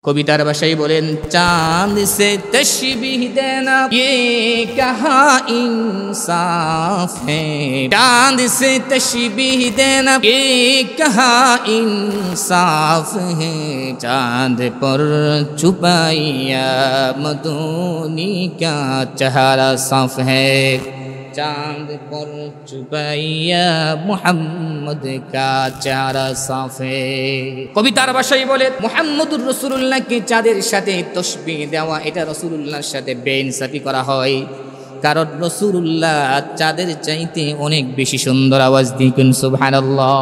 कवितार भाषाई बोलें चांद से तशबीह देना ये कहाँ इंसाफ है। चांद से तशबीह देना ये कहाँ इंसाफ है। चांद पर छुपाया मदोनी का चेहरा साफ है। चांद पर छुपाया मुहम्मद का चेहरा साफ है। कवितार भाषाई बोले मुहम्मदुर रसूलुल्लाह के चाँदेर साथे तशबीह देवा एटा रसूलुल्लाहर साथे बेइनसाफी करा हय। कारण रसूलुल्लाह चाँदेर चाইতে অনেক বেশি সুন্দর आवाज দিয়েছেন সুবহানাল্লাহ।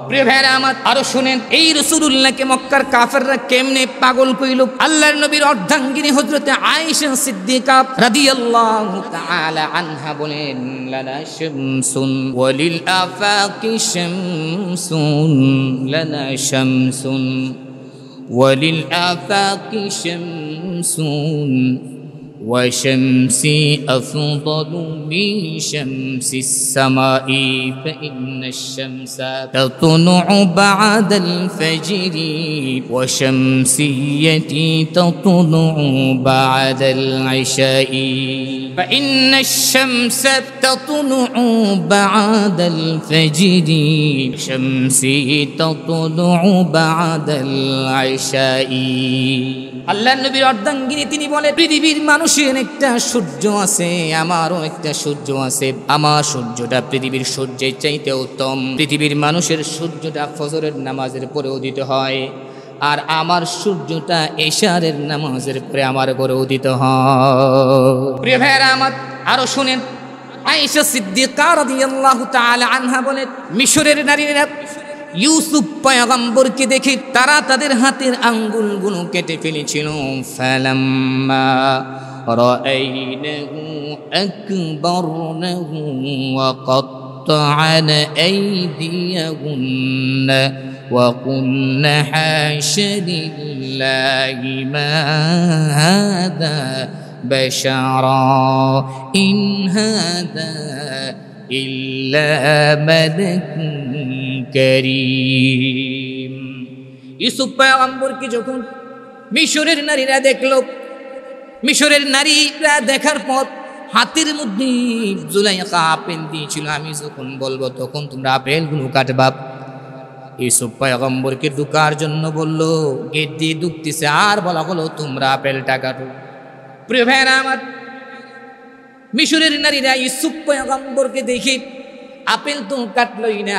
প্রিয় ভাইরা আমার আরো শুনেন এই রসুলুল্লাহকে মক্কার কাফেররা কেমনে পাগল কইল। আল্লাহর নবীর অর্ধাঙ্গিনী হযরতে আয়েশা সিদ্দিকা রাদিয়াল্লাহু তাআলা আনহা বলেন লানা শামসুন ওয়ালিল আফাকি শামসুন লানা শামসুন ওয়ালিল আফাকি শামসুন وشمسي أفضل من شمس السماء فإن الشمس تطلع بعد الفجر وشمسيتي تطلع بعد العشاء فإن الشمس تطلع بعد الفجر شمسي تطلع بعد العشاء। আল্লাহর নবীর অর্ধাঙ্গিনী তিনি বলে পৃথিবীর মানুষের একটা সূর্য আছে, আমারও একটা সূর্য আছে। আমার সূর্যটা পৃথিবীর সূর্যের চাইতে উত্তম। পৃথিবীর মানুষের সূর্যটা ফজরের নামাজের পরে উদিত হয়, আর আমার সূর্যটা এশারের নামাজের পরে আমার ঘরে উদিত হয়। প্রিয় ভাইরা আমার আরো শুনেন আয়েশা সিদ্দিকা রাদিয়াল্লাহু তাআলা আনহা বলেন মিশরের নারীরা ইউসুফ পয়গম্বরকে দেখে তারা তাদের হাতের আঙ্গুলগুলো কেটে ফেলেছিল। ফালাম্মা রাআইনাহু আকবারনাহু ওয়া কাত্তা'না আইদিয়াহুন্না ওয়া কুলনা হাশা লিল্লাহি মা হাদা বাশারা ইন হাদা ইল্লা মালাকুন করিম। ইউসুফ পয়গম্বরকে যখন মিশরের নারীরা দেখলো, মিশরের নারীরা দেখার পর হাতের মধ্যে জুলাইখা আপেল দিয়েছিল। আমি যখন বলবো তখন তোমরা আপেলগুলো কাটবা। ইউসুফ পয়গম্বরকে ঢুকার জন্য বললো, গেট দিয়ে ঢুকতেছে আর বলা হলো তোমরা আপেলটা কাটো। প্রিয় ভাইরা আমার মিশরের নারীরা ইউসুফ পয়গম্বরকে দেখে আপেল তো কাটলই না,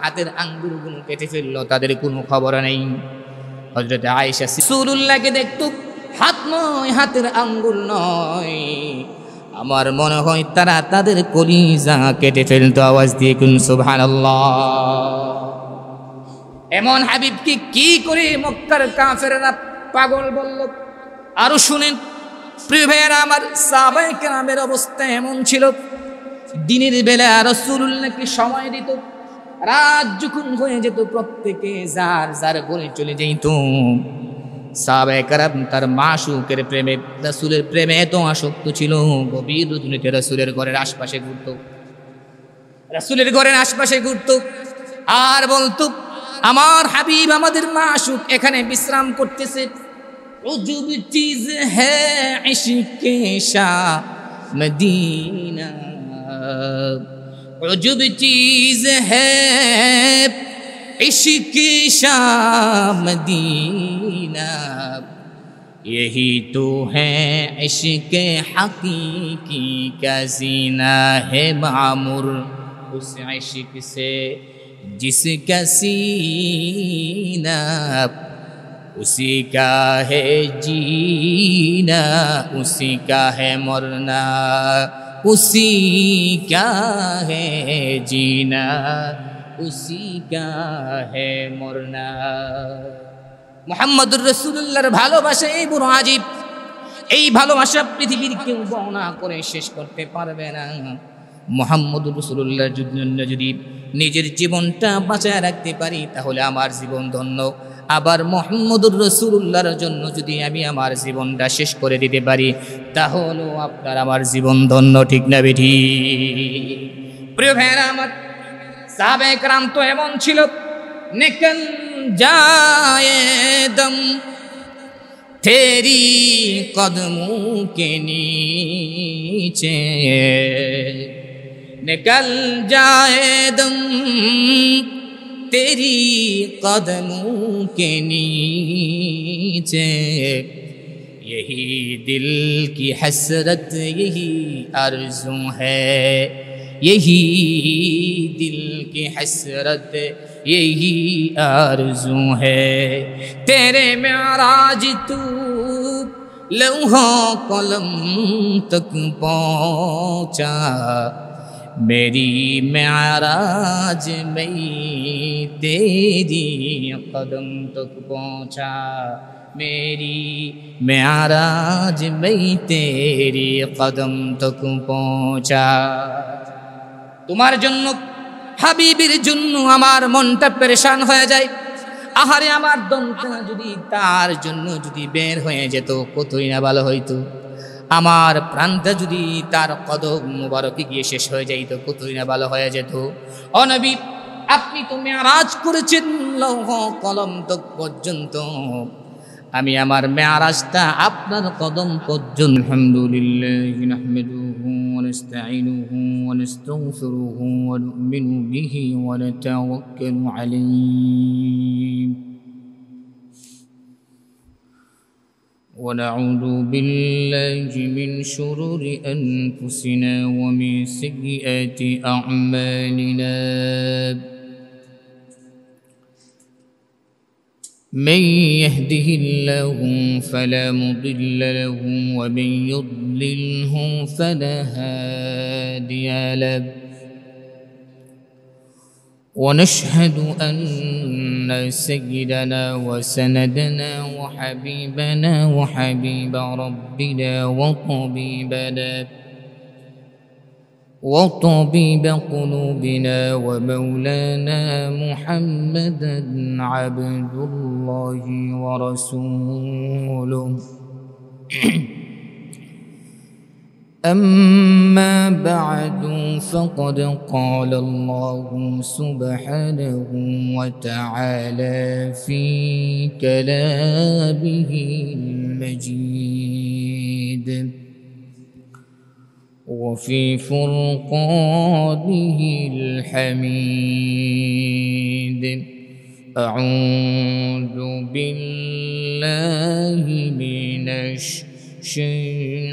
হাতের আঙ্গুলগুলো কেটে ফেললো, তাদের কোনো খবর নেই। হযরত আয়েশা রাসূলুল্লাহকে দেখতো হাত নয়, হাতের আঙ্গুল নয়। আমার মনে হয় তারা তাদের কলিজা কেটে ফেলতো। আওয়াজ দিয়ে কোন সুবহানাল্লাহ। এমন হাবিবকে কি করে মক্কার কাফেররা পাগল বলল। আরো শুনেন প্রিয় ভাইয়েরা আমার সাহাবায়ে কেরামের অবস্থা এমন ছিল, দিনের বেলা রাসূলুল্লাহকে সময় দিত, রাত যখন হয়ে যেত প্রত্যেকে যার যার ঘরে চলে যেত। সাহাবায়ে কেরাম তার মাশউকের প্রেমে রাসূলের প্রেমে এত আসক্ত ছিল, গভীর রজনীতে রাসূলের ঘরের আশপাশে ঘুরত, রাসূলের ঘরের আশপাশে ঘুরত আর বলতো আমার হাবিব আমাদের মাশউক এখানে বিশ্রাম করতেছে। উজুব চিজ হ্যায় ইশকে শাহ মদিনা, उजुब चीज है इश्क शाह मदीना, यही तो है इश्क हकीकी का जीना है मामूर उस इश्क से जिसका सीना, उसी का है जीना उसी का है मरना, उसी का है जीना उसी का है मरना। মুহাম্মদুর রাসূলুল্লাহর ভালোবাসা এই বড় আজীব, এই ভালোবাসা পৃথিবীর কেউ বর্ণনা করে শেষ করতে পারবে না। মুহাম্মদুর রাসূলুল্লাহর জন্য যদি নিজের জীবনটা বাঁচায় রাখতে পারি তাহলে আমার জীবন ধন্য। আবার মুহাম্মদুর রাসূলুল্লাহর জন্য যদি আমি আমার জীবনটা শেষ করে দিতে পারি তাহলে আপনার আমার জীবন ধন্য, ঠিক না বেঠি? প্রিয় ভাইরা আমার साहबे कराम तो एमन छिलो निकल जाए दम तेरी कदमों के नीचे निकल जाए दम तेरी कदमों के नीचे। यही दिल की हसरत यही आरज़ू है, यही दिल की हसरत यही आरज़ू है। तेरे मेराज तू लौहा कलम तक पहुँचा, मेरी मेराज मैं तेरी कदम तक पहुँचा, मेरी मेराज मैं तेरी कदम तक पहुँचा। তোমার জন্য হাবিবের জন্য আমার মনটা পেরেশান হয়ে যায়। আহারে আমার দমটা যদি তার জন্য যদি বের হয়ে যেত কতই না ভালো হইতো। আমার প্রাণটা যদি তার কদম মুবারকে গিয়ে শেষ হয়ে যাইতো কতই না ভালো হয়ে যেত। ও নবী, আপনি তো মেরাজ করেছেন লৌহ কলম তক পর্যন্ত, আমি আমার মেরাজটা আপনার কদম পর্যন্ত। আলহামদুলিল্লাহি নাহমাদুহু ওয়া নাস্তাঈনুহু ওয়া নাস্তাগফিরুহু ওয়া নু'মিনু বিহি ওয়া নাতাওয়াক্কালু আলাইহি ওয়া নাউযু বিল্লাহি মিন শুরুরি আনফুসিনা ওয়া মিন সাইয়্যাতি আ'মালিনা। من يهده الله فلا مضل له ومن يضلله فلا هادي له، ونشهد أن سيدنا وسندنا وحبيبنا وحبيب ربنا وطبيب قلوبنا ومولانا محمدا عبد الله ورسوله. أما بعد فقد قال الله سبحانه وتعالى في كلامه المجيد وفي فرقانه الحميد. أعوذ بالله من الشيطان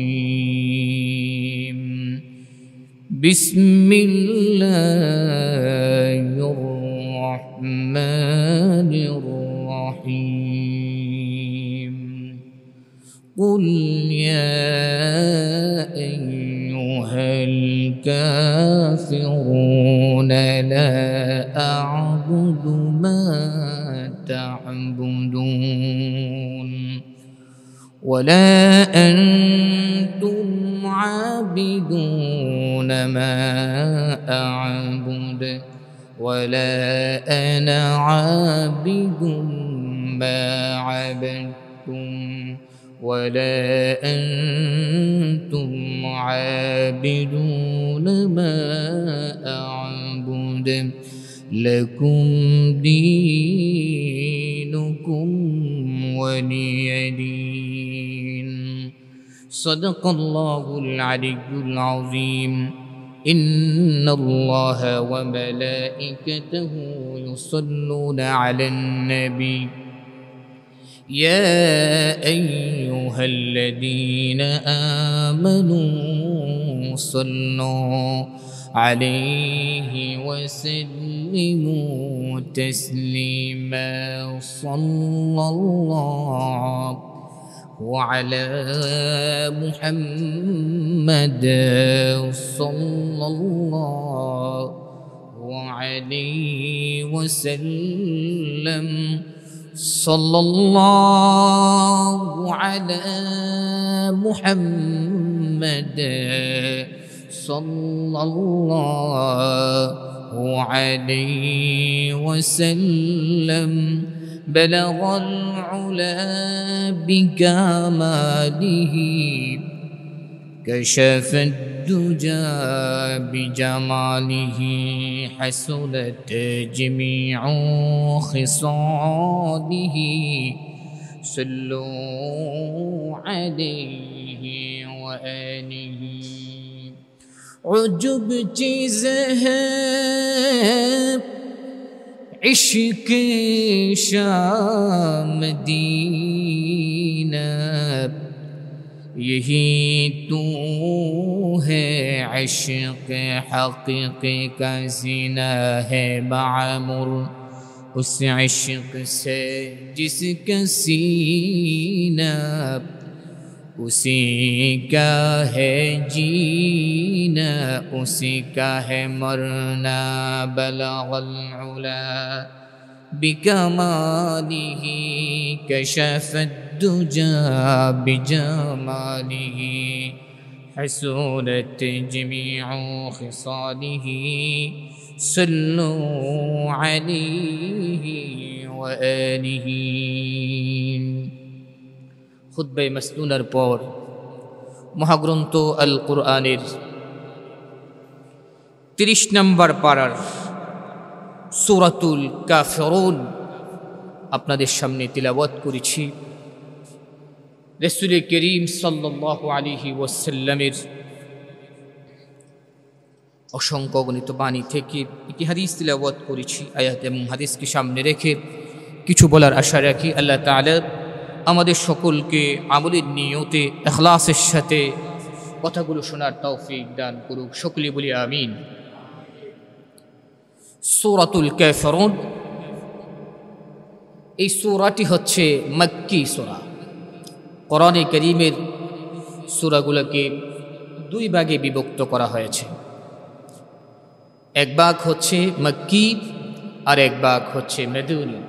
الرجيم. بسم الله الرحمن الرحيم. قل يا أيها الكافرون لا أعبد ما تعبدون ولا أنتم عابدون ما أعبد ولا أنا عابد ما عبدتم ولا أنتم عابدون ما أعبد لكم دينكم ولي دين. صدق الله العلي العظيم. إن الله وملائكته يصلون على النبي يا أيها الذين آمنوا صلوا عليه وسلموا تسليما. صلى الله وعلى محمد صلى الله عليه وسلم. صلى الله على محمد صلى الله عليه وسلم. بلغ العلا بكماله كشف الدجى بجماله حسنت جميع خصاله صلوا عليه وآله عجب چیزیں عشق شام دینہ یہی تو ہے عشق حقیقی کا زینہ ہے معمر اس عشق سے جس کا سینہ اسی کا ہے جینا اسی کا ہے مرنا بلغ العلا بکمالہ کشف الدجى بجماله حسنت جميع خصاله صلوا عليه وآله খুতবা মাসনুনার পর মহাগ্রন্থ আল কোরআনের 30 নম্বর পারার সূরাতুল কাফিরুন আপনাদের সামনে তিলাওয়াত করেছি। রাসূল করিম সাল্লাল্লাহু আলাইহি ওয়াসাল্লামের অসংখ্য গণিত বাণী থেকে একটি হাদিস তিলাওয়াত করেছি। আয়াত এবং হাদিসকে সামনে রেখে কিছু বলার আশা রাখি। আল্লাহ তাআলা আমাদের সকলকে আমলের নিয়তে ইখলাসের সাথে কথাগুলো শোনার তৌফিক দান করুক। সকলে বলি আমিন। সূরাতুল কাফিরুন এই সূরাটি হচ্ছে মক্কি সূরা। কোরআনে কারীমের সূরাগুলোকে দুই ভাগে বিভক্ত করা হয়েছে। এক ভাগ হচ্ছে মক্কি আর এক ভাগ হচ্ছে মদনী।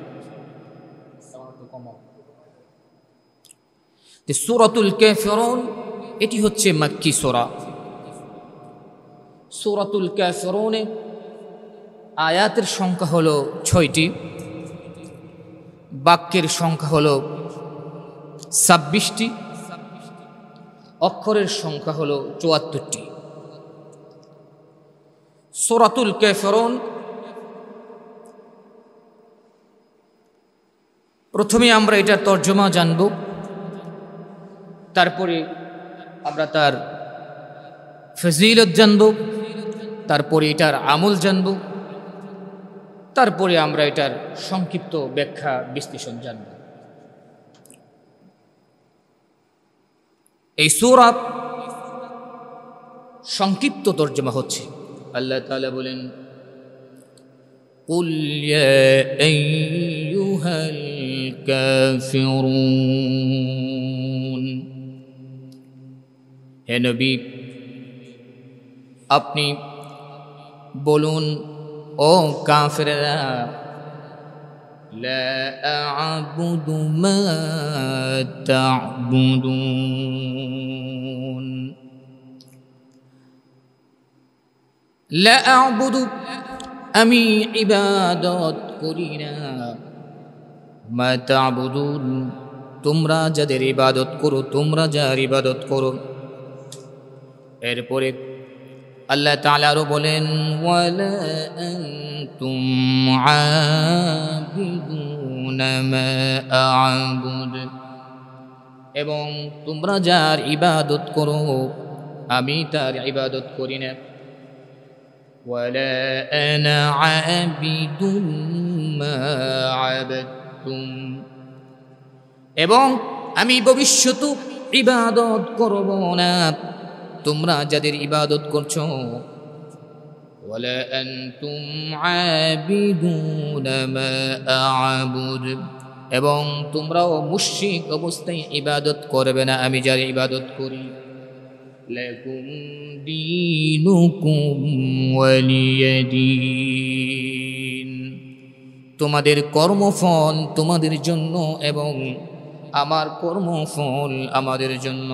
সূরাতুল কাফিরুন এটি হচ্ছে মক্কি সূরা। সূরাতুল কাফিরুনে আয়াতের সংখ্যা হলো 6টি, বাক্যের সংখ্যা হলো 26টি, অক্ষরের সংখ্যা হলো 74টি। সূরাতুল কাফিরুন প্রথমে আমরা এটার তর্জমা জানব, তারপরে আমরা তার ফজিলত জানব, তারপরে এটার আমল জানব, তারপরে আমরা এটার সংক্ষিপ্ত ব্যাখ্যা বিশ্লেষণ জানব। এই সূরা সংক্ষিপ্ত তর্জমা হচ্ছে, আল্লাহ তাআলা বলেন কুল ইয়া আইয়ুহাল কাফিরুন, হে নবী আপনি বলুন ও কাফেররা, লা আ'বুদু মা তা'বুদুন, লা আ'বুদু আমি ইবাদত করি না, মা তা'বুদুন তোমরা যাদের ইবাদত করো, তোমরা যার ইবাদত করো। এরপরে আল্লাহ তাআলা আরো বলেন ওয়ালা আনতুম আবিদুনা মা আ'বুদ, এবং তোমরা যার ইবাদত করো আমি তার ইবাদত করি না। ওয়ালা আনা আবিদুম মা আবাদতুম, এবং আমি ভবিষ্যতে ইবাদত করব না তোমরা যাদের ইবাদত করছো। ওয়ালা আনতুম আবিদুনা মা আ'বুদ, এবং তোমরাও মুশরিক অবস্থায় ইবাদত করবে না আমি যার ইবাদত করি। লাকুম দীনুকুম ওয়ালিয়া দীন, তোমাদের কর্মফল তোমাদের জন্য এবং আমার কর্মফল আমাদের জন্য।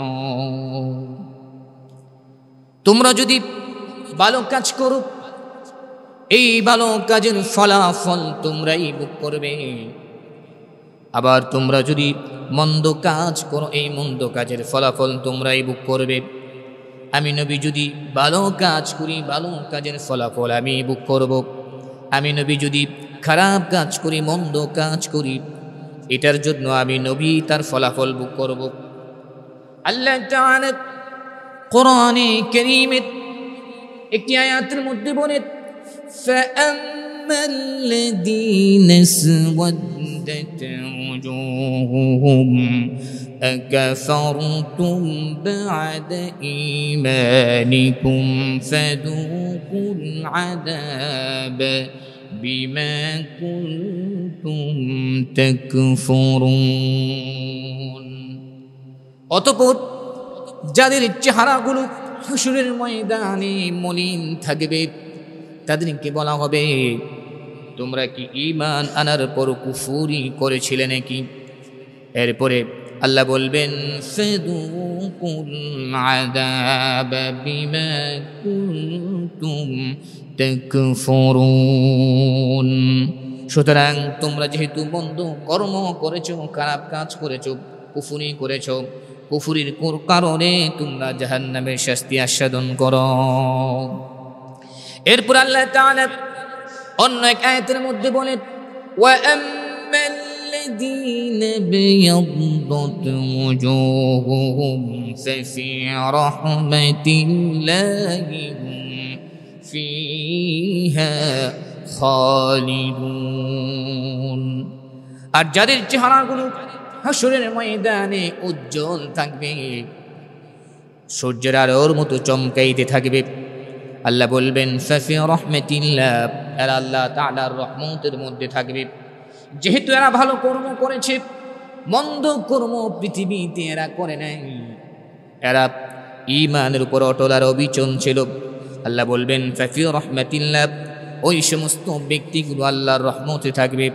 তোমরা যদি ভালো কাজ করো এই ভালো কাজের ফলাফল তোমরাই ভোগ করবে, আবার তোমরা যদি মন্দ কাজ করো এই মন্দ কাজের ফলাফল তোমরাই ভোগ করবে। আমি নবী যদি ভালো কাজ করি ভালো কাজের ফলাফল আমি ভোগ করব, আমি নবী যদি খারাপ কাজ করি মন্দ কাজ করি এটার জন্য আমি নবী তার ফলাফল ভোগ করব। আল্লাহ তাআলা কোরআনে কারীমের একটি আয়াতের মধ্যে বলেন ফাআম্মাল্লাযীনা সওয়াদ্দাত ওজুহুহুম আকাফারতুম বা'দা ঈমানিকুম ফাযূকুল আযাব বিমা কুনতুম তাকফুরুন। অতঃপর যাদের চেহারাগুলো হাসরের ময়দানে মলিন থাকবে তাদেরকে বলা হবে তোমরা কি ঈমান আনার পর কুফরি করেছিলে নাকি? এরপরে আল্লাহ বলবেন ফাযূকুল আযাব বিমা কুনতুম তাকফুরুন। সুতরাং তোমরা যেহেতু মন্দ কর্ম করেছো, খারাপ কাজ করেছো, কুফরি করেছো, কুফরির কারণে তোমরা জাহান্নামের শাস্তি আস্বাদন করো। এরপর আল্লাহ তাআলা অন্য এক আয়াতের মধ্যে বলেন ওয়া আম্মাল্লাযীনা বিয়াদ্দাত ওজুহুহুম ফাফি রাহমাতিল্লাহি হুম ফিহা খালিদুন। আর যাদের চেহারাগুলো হাসরের ময়দানে উজ্জ্বল থাকবে, সূর্যের আলোর মতো চমকাইতে থাকবে, আল্লাহ বলবেন ফাফি রাহমাতিল্লাহ, এরা আল্লাহ তাআলার রহমতের মধ্যে থাকবে। যেহেতু এরা ভালো কর্ম করেছে, মন্দ কর্ম পৃথিবীতে এরা করে নাই, এরা ঈমানের উপর অটল আর অবিচল ছিল, আল্লাহ বলবেন ফাফি রাহমাতিল্লাহ, ওই সমস্ত ব্যক্তিগুলো আল্লাহর রহমতে থাকবে।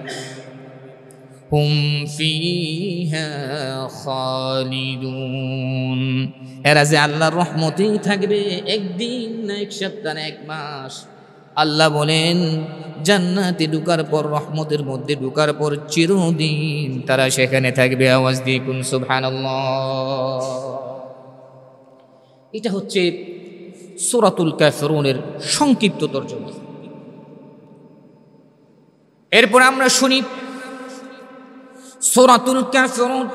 হুম ফিহা খালিদুন, এরা যে আল্লাহর রহমতেই থাকবে, একদিন না এক সপ্তাহ না এক মাস। আল্লাহ বলেন জান্নাতে ঢুকার পর, রহমতের মধ্যে ঢুকার পর চিরদিন তারা সেখানে থাকবে। আওয়াজ দিয়ে কুন সুবহানাল্লাহ। এটা হচ্ছে সূরাতুল কাফিরুনের সংক্ষিপ্ত তরজমা। এরপর আমরা শুনি সূরাতুল কাফিরুন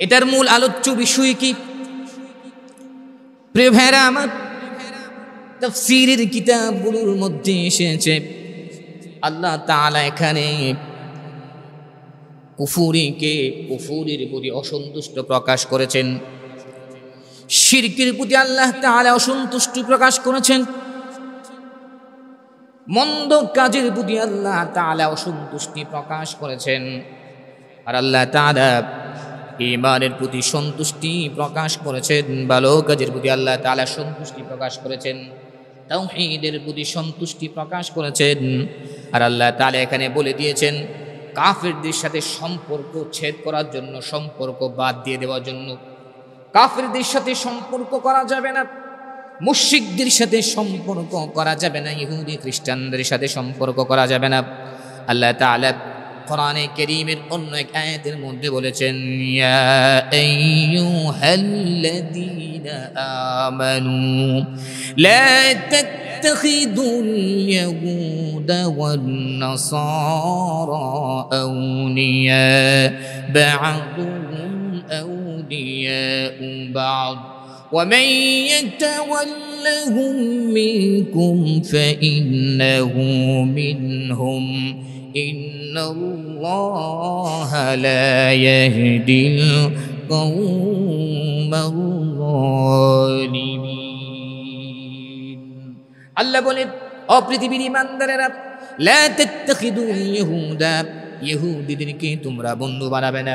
এটার মূল আলোচ্য বিষয় কি? প্রিয় ভাইরা আমার, তাফসীরের কিতাবগুলোর মধ্যে এসেছে আল্লাহ তাআলা এখানে কুফুরের প্রতি অসন্তুষ্ট প্রকাশ করেছেন, শিরকের প্রতি আল্লাহ তাআলা অসন্তুষ্টি প্রকাশ করেছেন, মন্দ কাজের প্রতি আল্লাহ তাআলা অসন্তুষ্টি প্রকাশ করেছেন। আর আল্লাহ তাআলা ঈমানের প্রতি সন্তুষ্টি প্রকাশ করেছেন, ভালো কাজের প্রতি আল্লাহ তাআলা সন্তুষ্টি প্রকাশ করেছেন, তাওহীদের প্রতি সন্তুষ্টি প্রকাশ করেছেন। আর আল্লাহ তাআলা এখানে বলে দিয়েছেন কাফেরদের সাথে সম্পর্ক ছেদ করার জন্য, সম্পর্ক বাদ দিয়ে দেওয়ার জন্য। কাফেরদের সাথে সম্পর্ক করা যাবে না, মুশরিকদের সাথে সম্পর্ক করা যাবে না, ইহুদি খ্রিস্টানদের সাথে সম্পর্ক করা যাবে না। আল্লাহ তাআলা কোরআনে কারীমের অন্য এক আয়াতের মধ্যে বলেছেন ইয়া আইয়ুহাল্লাযীনা আমানু লা তাত্তাখিদুল ইয়াহুদা ওয়ান নাসারা আউলিয়া বা'দুহুম আউলিয়াউ বা'দ ومن يتولهم منكم فإنه منهم إن الله لا يهدي القوم الظالمين। আল্লাহ বলেন ও পৃথিবীর ঈমানদারেরা, লা তাত্তাখিদুল ইয়াহুদা, ইহুদিদেরকে তোমরা বন্ধু বানাবে না,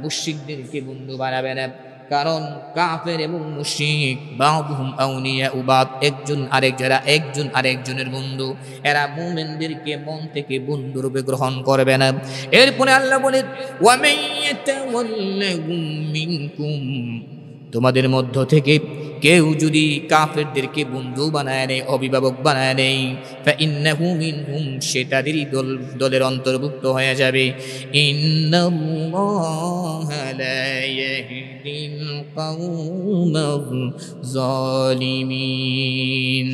মুশরিকদেরকে বন্ধু বানাবে না। কারণ কাফের এবং মুশরিক বা'দুহুম আউলিয়াউ বা'দ, একজন আরেকজনের বন্ধু, এরা মুমিনদেরকে মন থেকে বন্ধুরূপে গ্রহণ করবে না। এরপরে আল্লাহ বলেন ওয়া মান ইয়াতাওয়াল্লাহুম মিনকুম, তোমাদের মধ্য থেকে কেউ যদি কাফেরদেরকে বন্ধু বানায় নেয়, অভিভাবক বানায় নেয়, ফাইন্নাহু মিনহুম, সে তাদেরই দলের অন্তর্ভুক্ত হয়ে যাবে। ইন্নাল্লাহা লা ইয়াহদিল কওমাজ জালিমিন।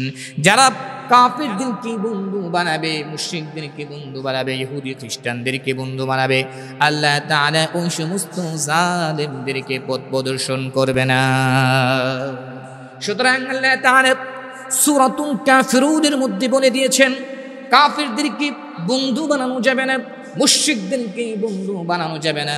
যারা কাফেরদেরকে বন্ধু বানাবে, মুশরিকদেরকে বন্ধু বানাবে, ইহুদি খ্রিস্টানদেরকে বন্ধু বানাবে, আল্লাহ তাআলা ওই সমস্ত জালেমদেরকে পথ প্রদর্শন করবে না। সুতরাং আল্লাহ তাআলা সূরাতুল কাফিরুনের মধ্যে বলে দিয়েছেন, কাফেরদেরকে বন্ধু বানানো যাবে না, মুশরিকদেরকে বন্ধু বানানো যাবে না,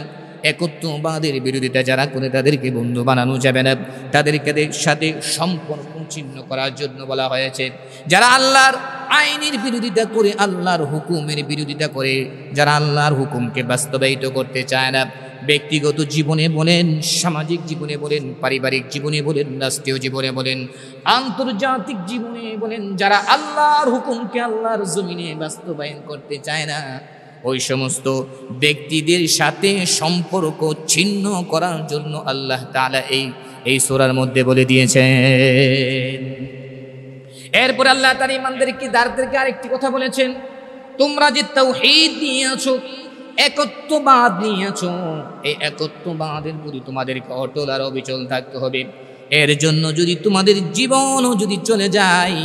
একত্ববাদের বিরোধিতা যারা করে তাদেরকে বন্ধু বানানো যাবে না, তাদেরকে সাথে সম্পর্ক ছিন্ন করার জন্য বলা হয়েছে। যারা আল্লাহর আইনের বিরোধিতা করে, আল্লাহর হুকুমের বিরোধিতা করে, যারা আল্লাহর হুকুমকে বাস্তবায়িত করতে চায় না, ব্যক্তিগত জীবনে বলেন, সামাজিক জীবনে বলেন, পারিবারিক জীবনে বলেন, রাষ্ট্রীয় জীবনে বলেন, আন্তর্জাতিক জীবনে বলেন, যারা আল্লাহর হুকুমকে আল্লাহর জমিনে বাস্তবায়ন করতে চায় না, ওই সমস্ত ব্যক্তিদের সাথে সম্পর্ক ছিন্ন করার জন্য আল্লাহ তাআলা এই সূরার মধ্যে বলে দিয়েছেন। এরপর আল্লাহ তাআলা ইমানদারকে দারদেরকে আরেকটি কথা বলেছেন, তোমরা যে তাওহীদ নিয়ে আছো, একত্ববাদ নিয়ে আছো, এই একত্ববাদের প্রতি তোমাদেরকে অটল আর অবিচল থাকতে হবে। এর জন্য যদি তোমাদের জীবনও যদি চলে যায়,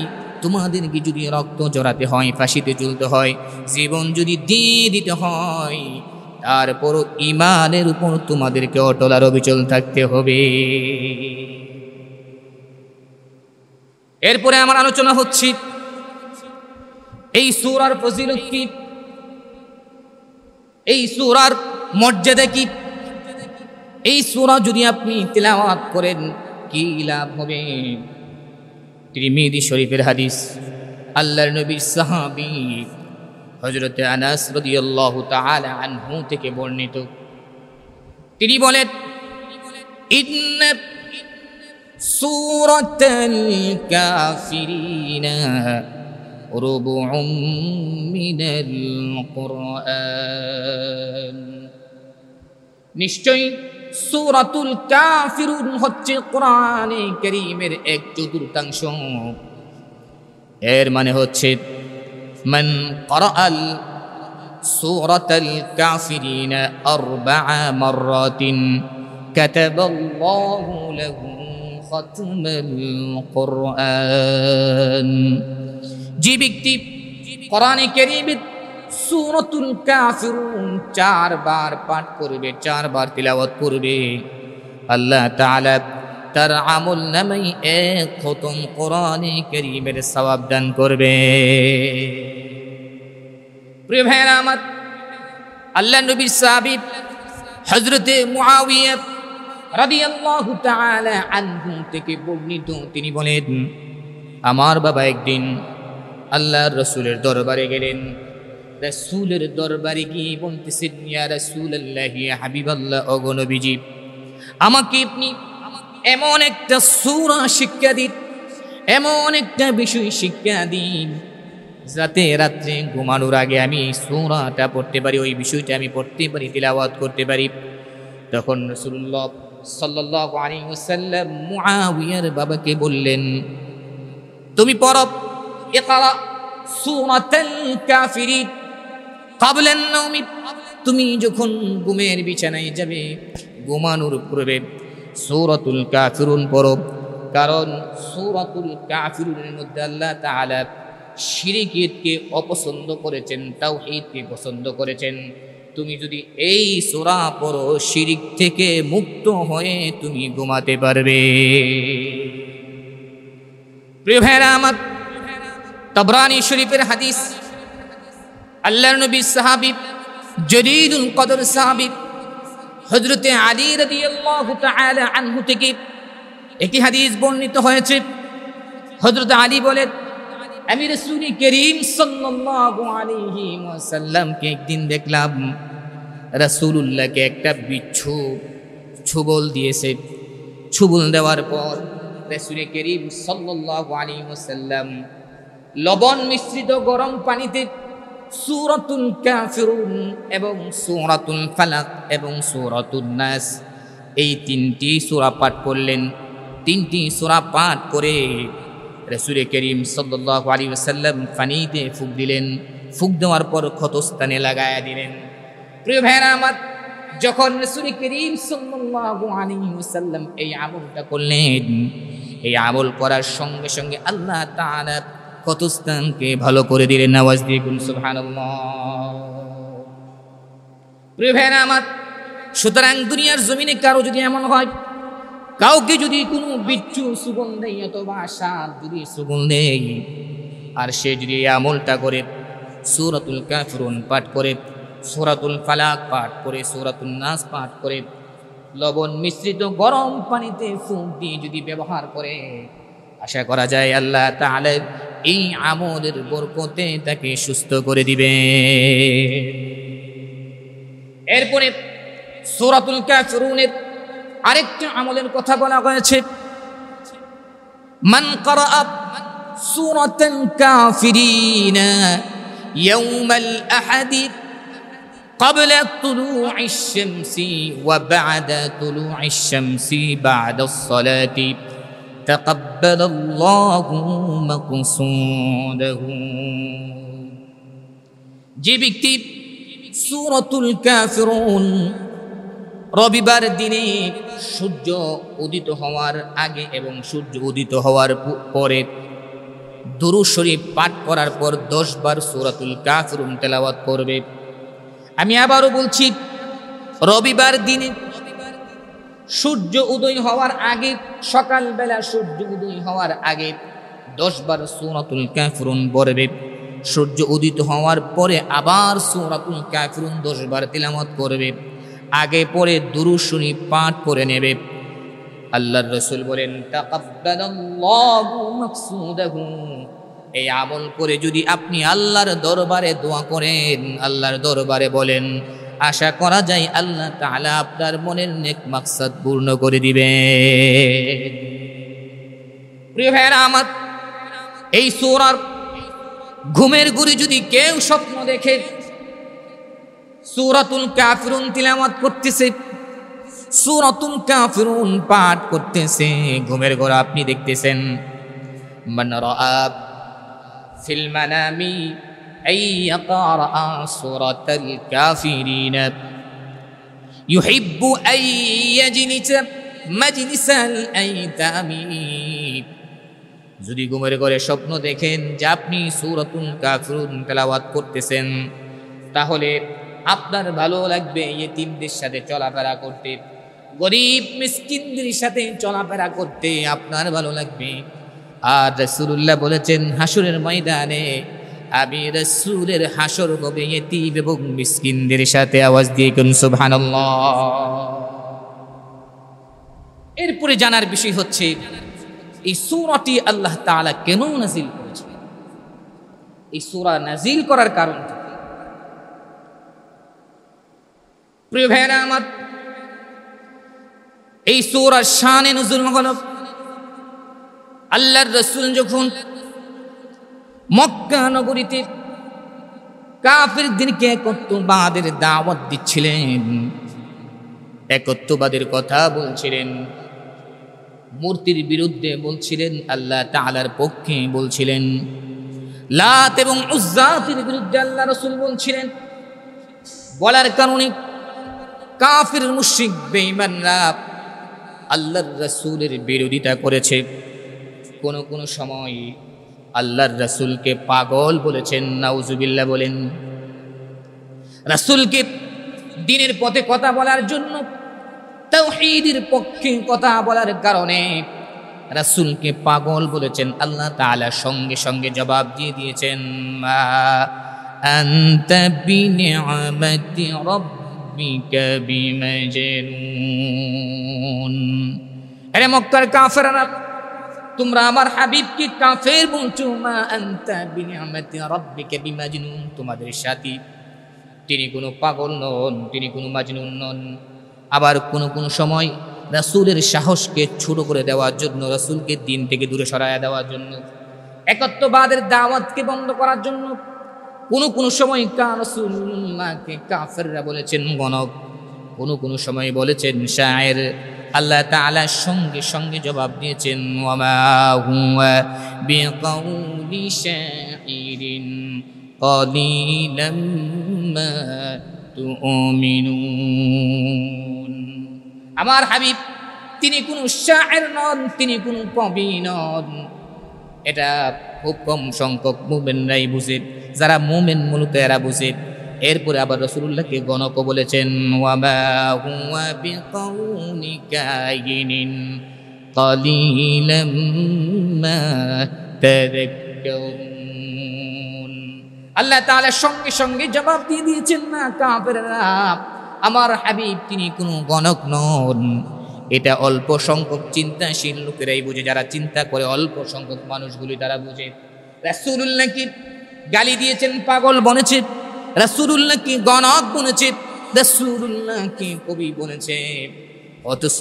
তোমাদেরকে যদি রক্ত জড়াতে হয়, ফাঁসিতে ঝুলতে হয়, জীবন যদি দিয়ে দিতে হয়, তারপরও ঈমানের উপর তোমাদেরকে অটল আর অবিচল থাকতে হবে। এরপরে আমার আলোচনা হচ্ছে এই সূরার ফজিলত কি, এই সূরার মর্যাদা কি, এই সূরা যদি আপনি তিলাওয়াত করেন কি লাভ হবে। তিরমিজি শরীফের হাদিস, আল্লাহর নবীর সাহাবী হযরত আনাস রাদিয়াল্লাহু তাআলা আনহু থেকে বর্ণিত, তিনি বলেন, ইন্না সূরাতাল কাফিরিনা রুবুউম মিনাল কুরআন, নিশ্চয়ই সূরাতুল কাফিরুন হচ্ছে কোরআনে কারীমের 1/4। এর মানে হচ্ছে মান ক্বরাআল সূরাতাল কাফিরিনা 4 মাররাতিন কাতাবাল্লাহু লাহু খাতমাল কুরআন। যে ব্যক্তি কোরআনে কারীমের সূরাতুল কাফিরুন 4 বার পাঠ করবে, 4 বার তিলাওয়াত করবে, আল্লাহ তাআলা তার আমল নামায় 1 খতম কোরআনে কারীমের সওয়াব দান করবে। প্রিয় ভাইরা আমার, আল্লাহর নবীর সাহাবী হযরতে মুআবিয়া রাদিয়াল্লাহু তাআলা আনহু থেকে বর্ণিত, তিনি বলেন, আমার বাবা একদিন আল্লাহর রাসূলের দরবারে গেলেন। রাসূলের দরবারে গিয়ে বলতেছেন, ইয়া রাসূলুল্লাহ, ইয়া হাবিবাল্লাহ, ওগো নবীজি, আমাকে আপনি এমন একটা সূরা শিক্ষা দিন, এমন একটা বিষয় শিক্ষা দিন, যাতে রাত্রে ঘুমানোর আগে আমি সূরাটা পড়তে পারি, ওই বিষয়টা আমি পড়তে পারি, তিলাওয়াত করতে পারি। তখন রাসূলুল্লাহ সাল্লাল্লাহু আলাইহি ওয়াসাল্লাম মুআবিয়ার বাবাকে বললেন, তুমি পড়ো, ইকরা সূরাতুল কাফিরিন ক্বাবলান নাওমি, তুমি যখন ঘুমের বিছানায় যাবে, ঘুমানোর পূর্বে সূরাতুল কাফিরুন পড়ো, কারণ সূরাতুল কাফিরুনের মধ্যে আল্লাহ তাআলা শিরককে অপছন্দ করেছেন, তাওহীদকে পছন্দ করেছেন। তুমি যদি এই সূরা পড়ো, শিরক থেকে মুক্ত হয়ে তুমি ঘুমাতে পারবে। প্রিয় ভাইরা আমার, তাবরানী শরীফের হাদিস, আল্লাহর নবী সাহাবী জলিলুল কদর সাহাবী হযরতে আলী রাদিয়াল্লাহু তাআলা আনহু থেকে একটি হাদিস বর্ণিত হয়েছে। হযরত আলী বলেন, আমি রাসূল করিম সাল্লাল্লাহু আলাইহি ওয়াসাল্লামকে একদিন দেখলাম, রাসূলুল্লাহকে একটা বিচ্ছু ছুবল দিয়েছে। ছুবল দেওয়ার পর রাসূল করিম সাল্লাল্লাহু আলাইহি ওয়াসাল্লাম লবণ মিশ্রিত গরম পানিতে সূরাতুল কাফিরুন এবং সূরাতুল ফালাক এবং সূরাতুন নাস এই 3টি সূরা পাঠ করলেন। 3টি সূরা পাঠ করে রাসূল করিম সাল্লাল্লাহু আলাইহি ওয়াসাল্লাম পানিতে ফুঁক দিলেন। ফুঁক দেওয়ার পর ক্ষতস্থানে লাগায়া দিলেন। প্রিয় ভাইরা আমার, যখন রাসূল করিম সাল্লাল্লাহু আলাইহি ওয়াসাল্লাম এই আমলটা করলেন, এই আমল করার সঙ্গে সঙ্গে আল্লাহ তাআলা ক্ষতস্থানকে ভালো করে দিলেন। আওয়াজ দিয়ে বলুন সুবহানাল্লাহ। প্রিয় ভাইরা আমার, সুতরাং দুনিয়ার জমিনে কারো যদি এমন হয়, কাউকে যদি কোনো বিচ্ছু সুগন্ধে অথবা সাপ যদি সুগন্ধে, আর সে যদি এই আমলটা করে, সূরাতুল কাফিরুন পাঠ করে, সূরাতুল ফালাক পাঠ করে, সূরাতুন নাস পাঠ করে, লবণ মিশ্রিত গরম পানিতে ফুঁক দিয়ে যদি ব্যবহার করে, আশা করা যায় আল্লাহ তাআলা এই আমলের বরকতে তাকে সুস্থ করে দিবে। এরপরে সূরাতুল কাফিরুনের আরেকটা আমলের কথা বলা হয়েছে, মান ক্বারাআ সূরাতুল কাফিরিনা ইয়াউমাল আহাদি قبل طلوع الشمس وبعد طلوع الشمس بعد الصلاة تقبل الله مقصوده। যে ব্যক্তি সূরাতুল কাফিরুন রবিবার দিনে সূর্য উদিত হওয়ার আগে এবং সূর্য উদিত হওয়ার পরে দুরূদ শরীফ পাঠ করার পর 10 বার সূরাতুল কাফিরুন তেলাওয়াত করবে। আমি আবারও বলছি, রবিবার দিনে সূর্য উদয় হওয়ার আগে, সকালবেলা সূর্য উদয় হওয়ার আগে 10 বার সূরাতুল কাফিরুন পড়বে। সূর্য উদিত হওয়ার পরে আবার সূরাতুল কাফিরুন 10 বার তিলাওয়াত করবে। আগে পরে দুরূদ শরীফ পাঠ করে নেবে। আল্লাহর রাসূল বলেন, তাকাব্বালাল্লাহু মাকসুদাহু। এই আমল করে যদি আপনি আল্লাহর দরবারে দোয়া করেন, আল্লাহর দরবারে বলেন, আশা করা যায় আল্লাহ তাআলা আপনার মনের নেক মাকসাদ পূর্ণ করে দিবেন। প্রিয় ভাইরা আমার, এই সূরার ঘুমের ঘুরে যদি কেউ স্বপ্ন দেখে সূরাতুল কাফিরুন তিলাওয়াত করতেছে, সূরাতুল কাফিরুন পাঠ করতেছে, ঘুমের ঘরে আপনি দেখতেছেন, মান রাআ ফিল মানামি আইয়াকরা সূরাতুল কাফিরিন ইউহিব্বু আইয়াজলিসা মাজলিসাল আইতামি। যদি ঘুমের ঘরে স্বপ্ন দেখেন যে আপনি সূরাতুল কাফিরুন তেলাওয়াত করতেছেন, তাহলে আপনার ভালো লাগবে ইয়েতিমদের সাথে চলাফেরা করতে, গরিব মিসকিনদের সাথে চলাফেরা করতে আপনার ভালো লাগবে। আর রাসূলুল্লাহ বলেছেন, হাসরের ময়দানে আমি রাসূলের হাসর হবে ইয়েতিম এবং মিসকিনদের সাথে। আওয়াজ দিয়ে কোন সুবহানাল্লাহ। এরপরে জানার বিষয় হচ্ছে, এই সূরাটি আল্লাহ তাআলা কেন নাযিল করেছেন? এই সূরা নাযিল করার কারণ কি? প্রিয় ভাইরা আমার, এই সূরার শানে নুজুল হলো আল্লাহর রাসূল যখন মক্কা নগরীতে কাফিরদেরকে একত্ববাদের দাওয়াত দিচ্ছিলেন, একত্ববাদের কথা বলছিলেন, মূর্তির বিরুদ্ধে বলছিলেন, আল্লাহ তাআলার পক্ষে বলছিলেন, লাত এবং উজ্জাতের বিরুদ্ধে আল্লাহ রাসূল বলছিলেন। বলার কারণে কাফির মুশরিক বেঈমানরা আল্লাহর রাসূলের বিরোধিতা করেছে। কোন সময় আল্লাহর রাসূলকে পাগল বলেছেন, নাউজুবিল্লাহ বলেন। রাসূলকে দ্বীনের পথে কথা বলার জন্য, তাওহীদের পক্ষে কথা বলার কারণে রাসূলকে পাগল বলেছেন। আল্লাহ তাআলা সঙ্গে সঙ্গে জবাব দিয়ে দিয়েছেন, মা আনতা বিনিআমাতি রাব্বিকা বিমাজনুন। আরে মক্কার কাফেররা, তোমরা আমার হাবিবকে কাফের বলছো। মা আনতা বিনিআমাতি রাব্বিকা বিমাজনুন, তোমাদের সাথী তিনি কোনো পাগল নন, তিনি কোনো মাজনুন নন। আবার কোন সময় রাসূলের সাহসকে ছোট করে দেওয়ার জন্য, রাসূলকে দ্বীন থেকে দূরে সরায়া দেওয়ার জন্য, একত্ববাদের দাওয়াতকে বন্ধ করার জন্য কোন সময় রাসূলুল্লাহকে কাফেররা বলেছেন গণক, কোন সময় বলেছেন শায়ের, আল্লাহ তাআলা সঙ্গে সঙ্গে জবাব দিয়েছেন ওয়ামা হুয়া বিকাউলি শাইরিন কালিলাম মা তুমিনুন। আমার হাবিব তিনি কোনো শায়ের নন, তিনি কোনো কবি নন। এটা খুব কম সংখ্যক মুমিনরাই বুঝে, যারা মুমিন মূলত এরা বুঝে। এরপরে আবার রাসূলুল্লাহকে গণক বলেছেন ওয়ামা হুয়া বিকাউলি কাইনিন কালিলাম মা তাযাক্কারুন। আল্লাহ তাআলা সঙ্গে সঙ্গে জবাব দিয়ে দিয়েছেন না কাফেররা, আমার হাবিব তিনি কোনো গণক নন। এটা অল্প সংখ্যক চিন্তাশীল লোকেরাই বুঝে, যারা চিন্তা করে অল্প সংখ্যক মানুষগুলি তারা বুঝে। রাসূলুল্লাহকে গালি দিয়েছেন, পাগল বলেছে, রাসূলুল্লাহকে গণক বলেছে, রাসূলুল্লাহকে কবি বলেছে। অথচ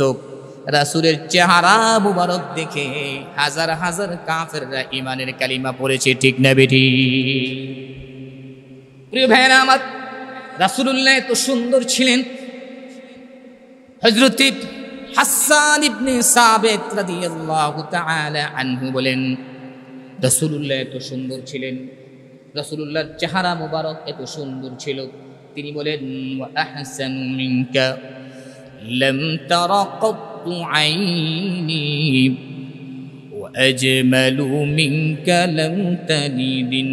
রাসূলের চেহারা মুবারক দেখে হাজার হাজার কাফেররা ঈমানের কালিমা পড়েছে, ঠিক না বেঠি? প্রিয় ভাইরা আমার, রাসূলুল্লাহ এত সুন্দর ছিলেন। হযরত হাসান ইবনে সাবিত রাদিয়াল্লাহু তাআলা আনহু বলেন, রাসূলুল্লাহ এত সুন্দর ছিলেন, রাসূলুল্লাহর চেহারা মুবারক এত সুন্দর ছিল। তিনি বলেন ওয়া আহসানু মিনকা লাম তারা কাত্তু আইনি ওয়া আজমালু মিনকা লাম তালিদিন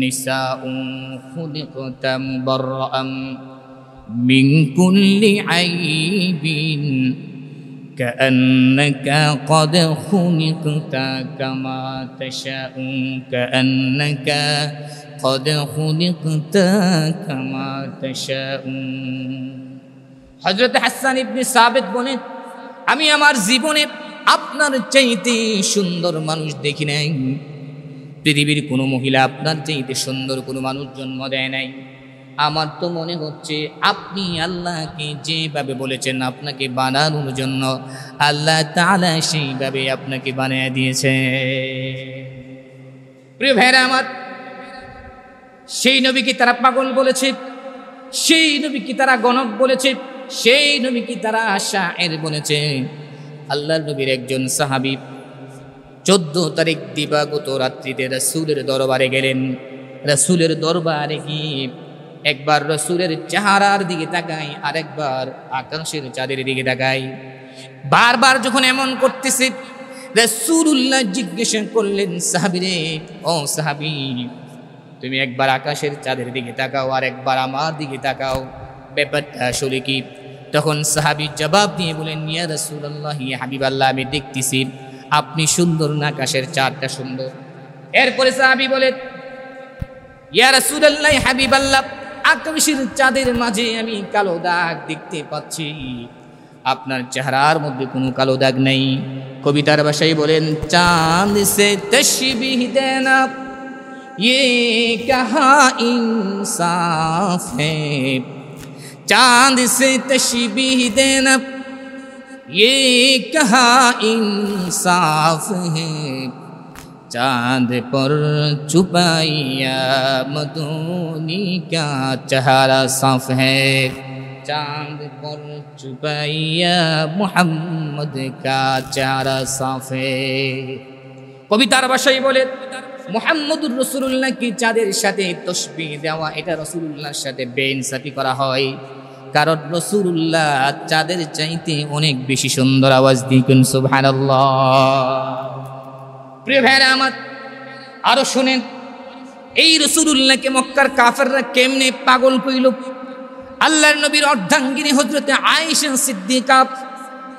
নিসাউ খুলিকতা মুবাররাআন মিন কুল্লি আইবিন كأنك قد خلقت كما تشاء كأنك قد خلقت كما تشاء। হযরত হাসান ইবনে সাবিত বলেন, আমি আমার জীবনে আপনার চাইতে সুন্দর মানুষ দেখি নাই। পৃথিবীর কোনো মহিলা আপনার চাইতে সুন্দর কোনো মানুষ জন্ম দেয় নাই। আমার তো মনে হচ্ছে আপনি আল্লাহকে যেভাবে বলেছেন আপনাকে বানানোর জন্য, আল্লাহ তাআলা সেইভাবে আপনাকে বানিয়ে দিয়েছে। প্রিয় ভাইরা আমার, সেই নবীকে তারা পাগল বলেছে, সেই নবীকে তারা গণক বলেছে, সেই নবীকে তারা শায়ের বলেছে। আল্লাহর নবীর একজন সাহাবী 14 তারিখ দিবাগত রাত্রিতে রাসূলের দরবারে গেলেন। রাসূলের দরবারে গিয়ে একবার রাসূলের চেহারার দিকে তাকাই, আরেকবার আকাশের চাঁদের দিকে তাকাই। বারবার যখন এমন করতেছে, রাসূলুল্লাহ জিজ্ঞাসা করলেন, সাহাবীরে, ও সাহাবী, তুমি একবার আকাশের চাঁদের দিকে তাকাও, আর একবার আমার দিকে তাকাও, ব্যাপারটা আসলে কি? তখন সাহাবী জবাব দিয়ে বলেন, ইয়া রাসূলুল্লাহ, ইয়া হাবিবাল্লাহ, আমি দেখতেছি আপনি সুন্দর না আকাশের চাঁদটা সুন্দর। এরপরে সাহাবী বলে, ইয়া রাসূলুল্লাহ, হাবিবাল্লাহ, আকাশের চাঁদের মাঝে আমি কালো দাগ দেখতে পাচ্ছি, আপনার চেহারার মধ্যে কোনো কালো দাগ নেই। কবিতার ভাষায় বলেন, চাঁদ সে তশবিহ দেনা ये कहाँ इंसाफ है, चांद से तशबीह देना ये कहाँ इंसाफ है, चांद पर छुपाया मदोनी क्या चेहरा साफ है, चांद पर छुपाया मोहम्मद का चेहरा साफ है। কবিতার ভাষায় বলে, মুহাম্মদুর রাসূলুল্লাহকে চাঁদের সাথে তশবিহ দেওয়া, এটা রাসূলুল্লাহর সাথে বেইনসাফি করা হয়। কারণ রাসূলুল্লাহ চাঁদের চাইতে অনেক বেশি সুন্দর। আওয়াজ দিন সুবহানাল্লাহ। প্রিয় ভাইরা আমার, আরো শুনেন, এই রাসূলুল্লাহকে মক্কার কাফেররা কেমনে পাগল কইল। আল্লাহর নবীর অর্ধাঙ্গিনী হযরতে আয়েশা সিদ্দিকা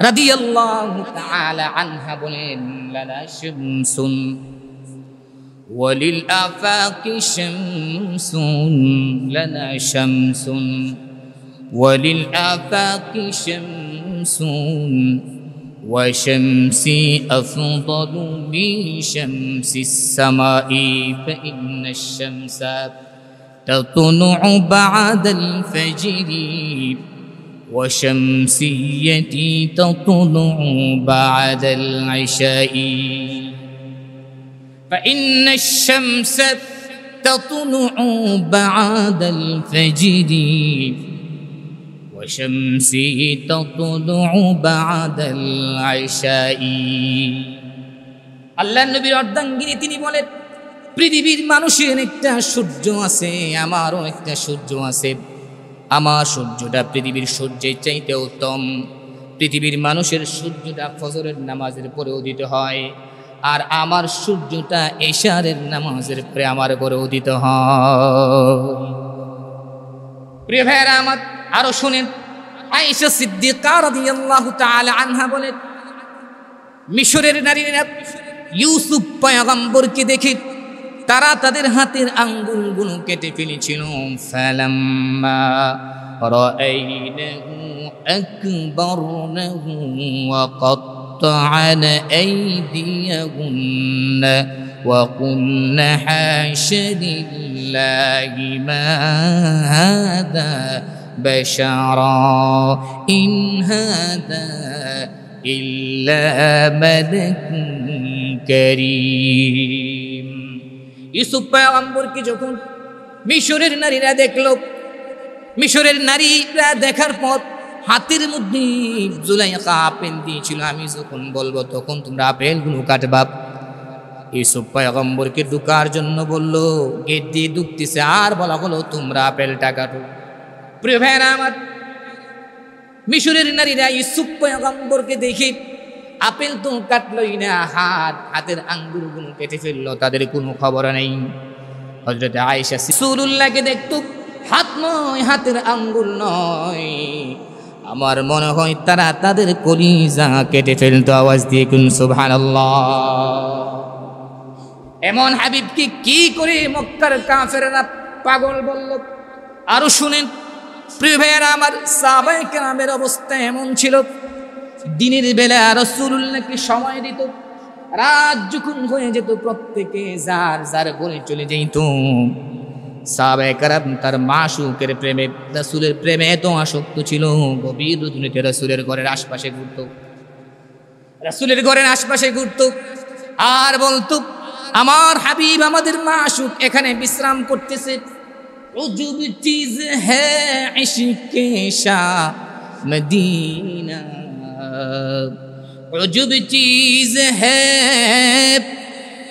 রাদিয়াল্লাহু তাআলা আনহা বলেন, লানা শামসুন ওয়ালিল আফাকি শামসুন, লানা শামসুন ওয়ালিল আফাকি শামসুন ওয়া শামসি আফদালু মিন শামসিস সামাই ফাইন্নাশ শামসা তাতুনু বা'দাল ফাজরি وشمسيتي تطلع بعد العشاء فإن الشمس تطلع بعد الفجر وشمسي تطلع بعد العشاء আল্লাহ নবীর অর্ধাঙ্গিনী তিনি বলেন পৃথিবীর মানুষের একটা সূর্য আছে, আমারও একটা সূর্য আছে। আমার সূর্যটা পৃথিবীর সূর্যের চাইতে উত্তম। পৃথিবীর মানুষের সূর্যটা ফজরের নামাজের পরে উদিত হয়, আর আমার সূর্যটা এশারের নামাজের পরে আমার পরে উদিত হয়। প্রিয় ভাইরা আমার, আরো শুনেন, আয়েশা সিদ্দিকা রাদিয়াল্লাহু তাআলা আনহা বলেন, মিশরের নারীরা ইউসুফ পয়গম্বরকে দেখে তারা তাদের হাতের আঙ্গুলগুলো কেটে ফেলেছিল। ফালাম্মা রাআইনাহু আকবারনাহু ওয়া قطعن أيديهن وقلن حاش لله ما هذا بشرا إن هذا إلا ملك كريم ইউসুফ পয়গম্বরকে যখন মিশরের নারীরা দেখল, মিশরের নারীরা দেখার পর হাতের মধ্যে জুলাইখা আপেল দিয়েছিল। আমি যখন বলবো তখন তোমরা আপেলগুলো কাটবা। ইউসুফ পয়গম্বরকে ঢুকার জন্য বলল, গেট দিয়ে ঢুকতেছে, আর বলা হলো তোমরা আপেলটা কাটো। প্রিয় ভাইরা আমার, মিশরের নারীরা ইউসুফ পয়গম্বরকে দেখে আপেল তো কাটলই না, হাতের আঙ্গুলগুলো কেটে ফেললো, তাদের কোনো খবর নেই। হযরত আয়েশা রাসূলুল্লাহকে দেখতো, হাত নয়, হাতের আঙ্গুল নয়। আমার মনে হয় তারা তাদের কলিজা কেটে ফেলতো। আওয়াজ দিয়ে কোন সুবহানাল্লাহ। এমন হাবিবকে কি করে মক্কার কাফেররা পাগল বলল। আরো শুনেন প্রিয় ভাইয়েরা আমার, সাহাবায়ে কেরামের অবস্থা এমন ছিল, দিনের বেলা রাসূলুল্লাহকে সময় দিত, রাত যখন হয়ে যেত প্রত্যেকে যার যার ঘরে চলে যেত। সাহাবায়ে কেরাম তার মাশউকের প্রেমে, রাসূলের প্রেমে এত আসক্ত ছিল, গভীর রজনীতে রাসূলের ঘরের আশপাশে ঘুরত, রাসূলের ঘরের আশপাশে ঘুরত আর বলতো, আমার হাবিব, আমাদের মাশউক এখানে বিশ্রাম করতেছে। উজুব চিজ হ্যায় ইশকে শাহ মদিনা, उजुब चीज है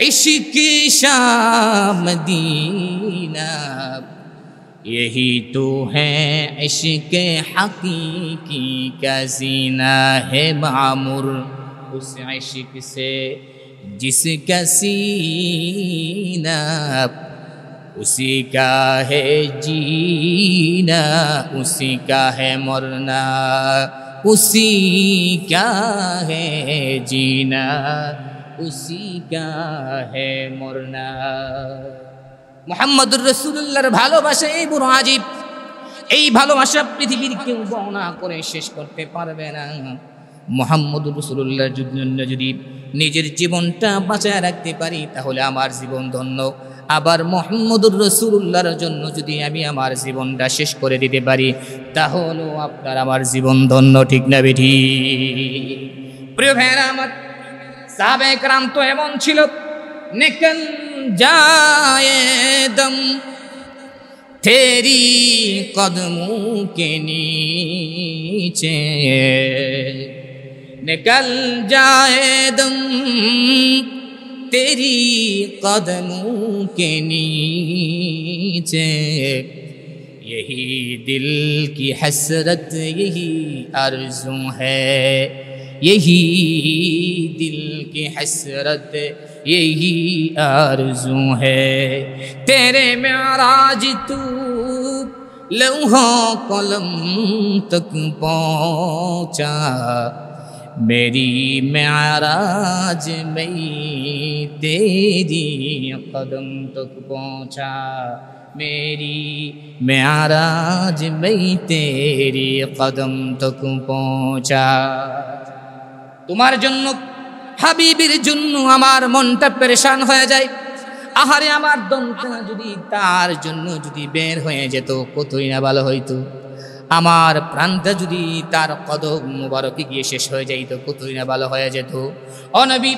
इश्क शाह मदीना, यही तो है इश्क हकीकी का जीना है मामुर उस इश्क से जिसका सीना, उसी का है जीना, उसी का है मरना, उसी का है जीना, उसी का है मरना। মুহাম্মদুর রাসূলুল্লাহর ভালোবাসা এই বড় আজীব, এই ভালোবাসা পৃথিবীর কেউ বর্ণনা করে শেষ করতে পারবে না। মুহাম্মদুর রাসূলুল্লাহর জন্য যদি নিজের জীবনটা বাঁচায় রাখতে পারি তাহলে আমার জীবন ধন্য। আবার মুহাম্মদুর রাসূলুল্লাহর জন্য যদি আমি আমার জীবনটা শেষ করে দিতে পারি তাহলেও আপনার আমার জীবন ধন্য, ঠিক না বেঠি? প্রিয় ভাইরা আমার, সাহাবায়ে কেরাম তো এমন ছিল, নিকল जाए दम तेरी कदमों के नीचे, निकल जाए दम तेरी कदमों के नीचे, यही दिल की हसरत यही आरज़ू है, यही दिल की हसरत यही आरज़ू है, तेरे मेराज तू लौहा कलम तक पहुँचा, मेरी मेराज में तेरी कदम तक पहुँचा, मेरी मेराज में तेरी कदम तक पहुँचा। তোমার জন্য, হাবিবের জন্য আমার মনটা পেরেশান হয়ে যায়। আহারে, আমার দমটা যদি তার জন্য যদি বের হয়ে যেত কতই না ভালো হইতো। আমার প্রাণটা যদি তার কদম মুবারকে গিয়ে শেষ হয়ে যাইত কতই না ভালো হয়ে যেত। ও নবী,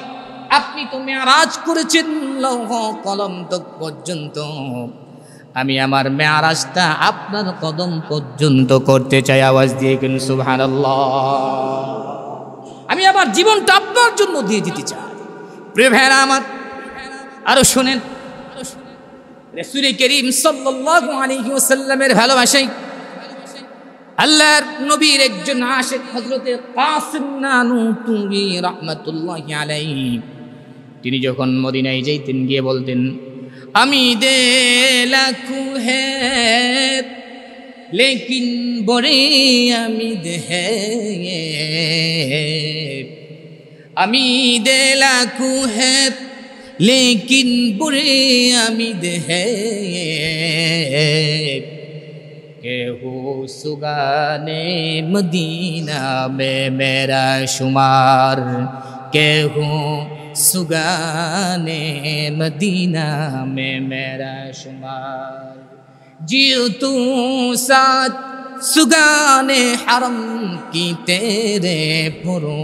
আপনি তো মেরাজ করেছেন লৌহ কলম তক পর্যন্ত, আমি আমার মেরাজটা আপনার কদম পর্যন্ত করতে চাই। আওয়াজ দিয়ে কেন সুবহানাল্লাহ। আমি আমার জীবনটা আপনার জন্য দিয়ে দিতে চাই। প্রিয় ভাইরা আমার, আরো শুনেন, রাসূল করিম সাল্লাল্লাহু আলাইহি ওয়াসাল্লামের ভালোবাসায় আল্লাহর নবীর একজন আশিক হযরতে কাসিম নানুতুবি রাহমাতুল্লাহি আলাইহি, তিনি যখন মদিনায় যাইতেন গিয়ে বলতেন, আমি দে লাখু হে লেকিন বড়ে আমিদ হে, আমি দে লাখু হে লেকিন বড়ে আমিদ হে, কে হো সুগানে মদিনা মে মেরা শুমার, কে হো सुगाने मदीना में मेरा शुमार, जियो तू साथ सुगाने हरम की तेरे पुरो,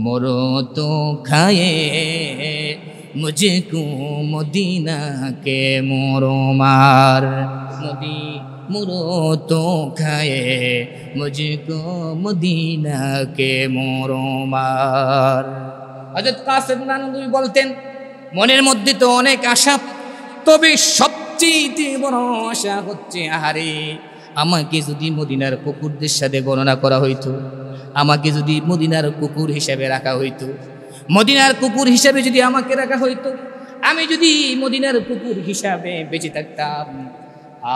मरो तो खाए मुझको मदीना के मोरो मार, मुरो तो खाए मुझको मदीना के मोरो मार। হযরত কাসিম নানুতুবি বলতেন, মনের মধ্যে তো অনেক আশা, তবে সবচেয়ে বড় আশা হচ্ছে, আহারে আমাকে যদি মদিনার কুকুরদের সাথে গণনা করা হইতো, আমাকে যদি মদিনার কুকুর হিসেবে রাখা হইতো, মদিনার কুকুর হিসেবে যদি আমাকে রাখা হইতো, আমি যদি মদিনার কুকুর হিসাবে বেঁচে থাকতাম,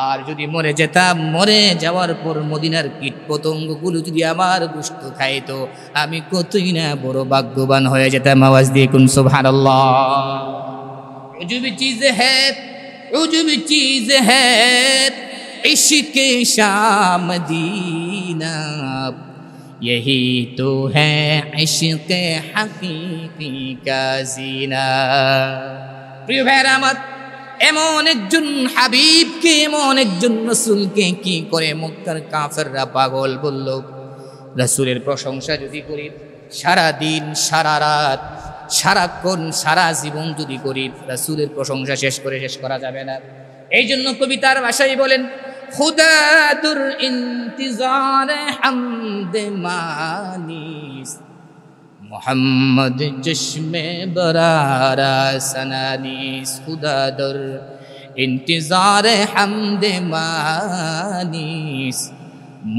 আর যদি মরে যেতাম, মরে যাওয়ার পর মদিনার কীট পতঙ্গগুলো যদি আমার গোশত খাইতো, আমি কতই না বড় ভাগ্যবান হয়ে যেতাম। আওয়াজ দিয়ে কোন সুবহানাল্লাহ। উজুব চিজ হ্যায়, উজুব চিজ হ্যায় ইশকে শাহ মদিনা, यही तो है इश्क हकीकी का जीना। প্রিয় ভাইরা আমার, এমন একজন হাবিবকে, এমন একজন রাসূলকে কি করে মক্কার কাফেররা পাগল বলল। রাসূলের প্রশংসা যদি করি, সারা দিন সারা রাত সারাক্ষণ সারা জীবন যদি করি, রাসূলের প্রশংসা শেষ করা যাবে না। এই জন্য কবিতার ভাষায় বলেন, খুদা দুর ইন্তিজার হামদ মানিস, मोहम्मद चश्मे बरारा सनानीस, खुदा दर इंतजार हमद मानीस,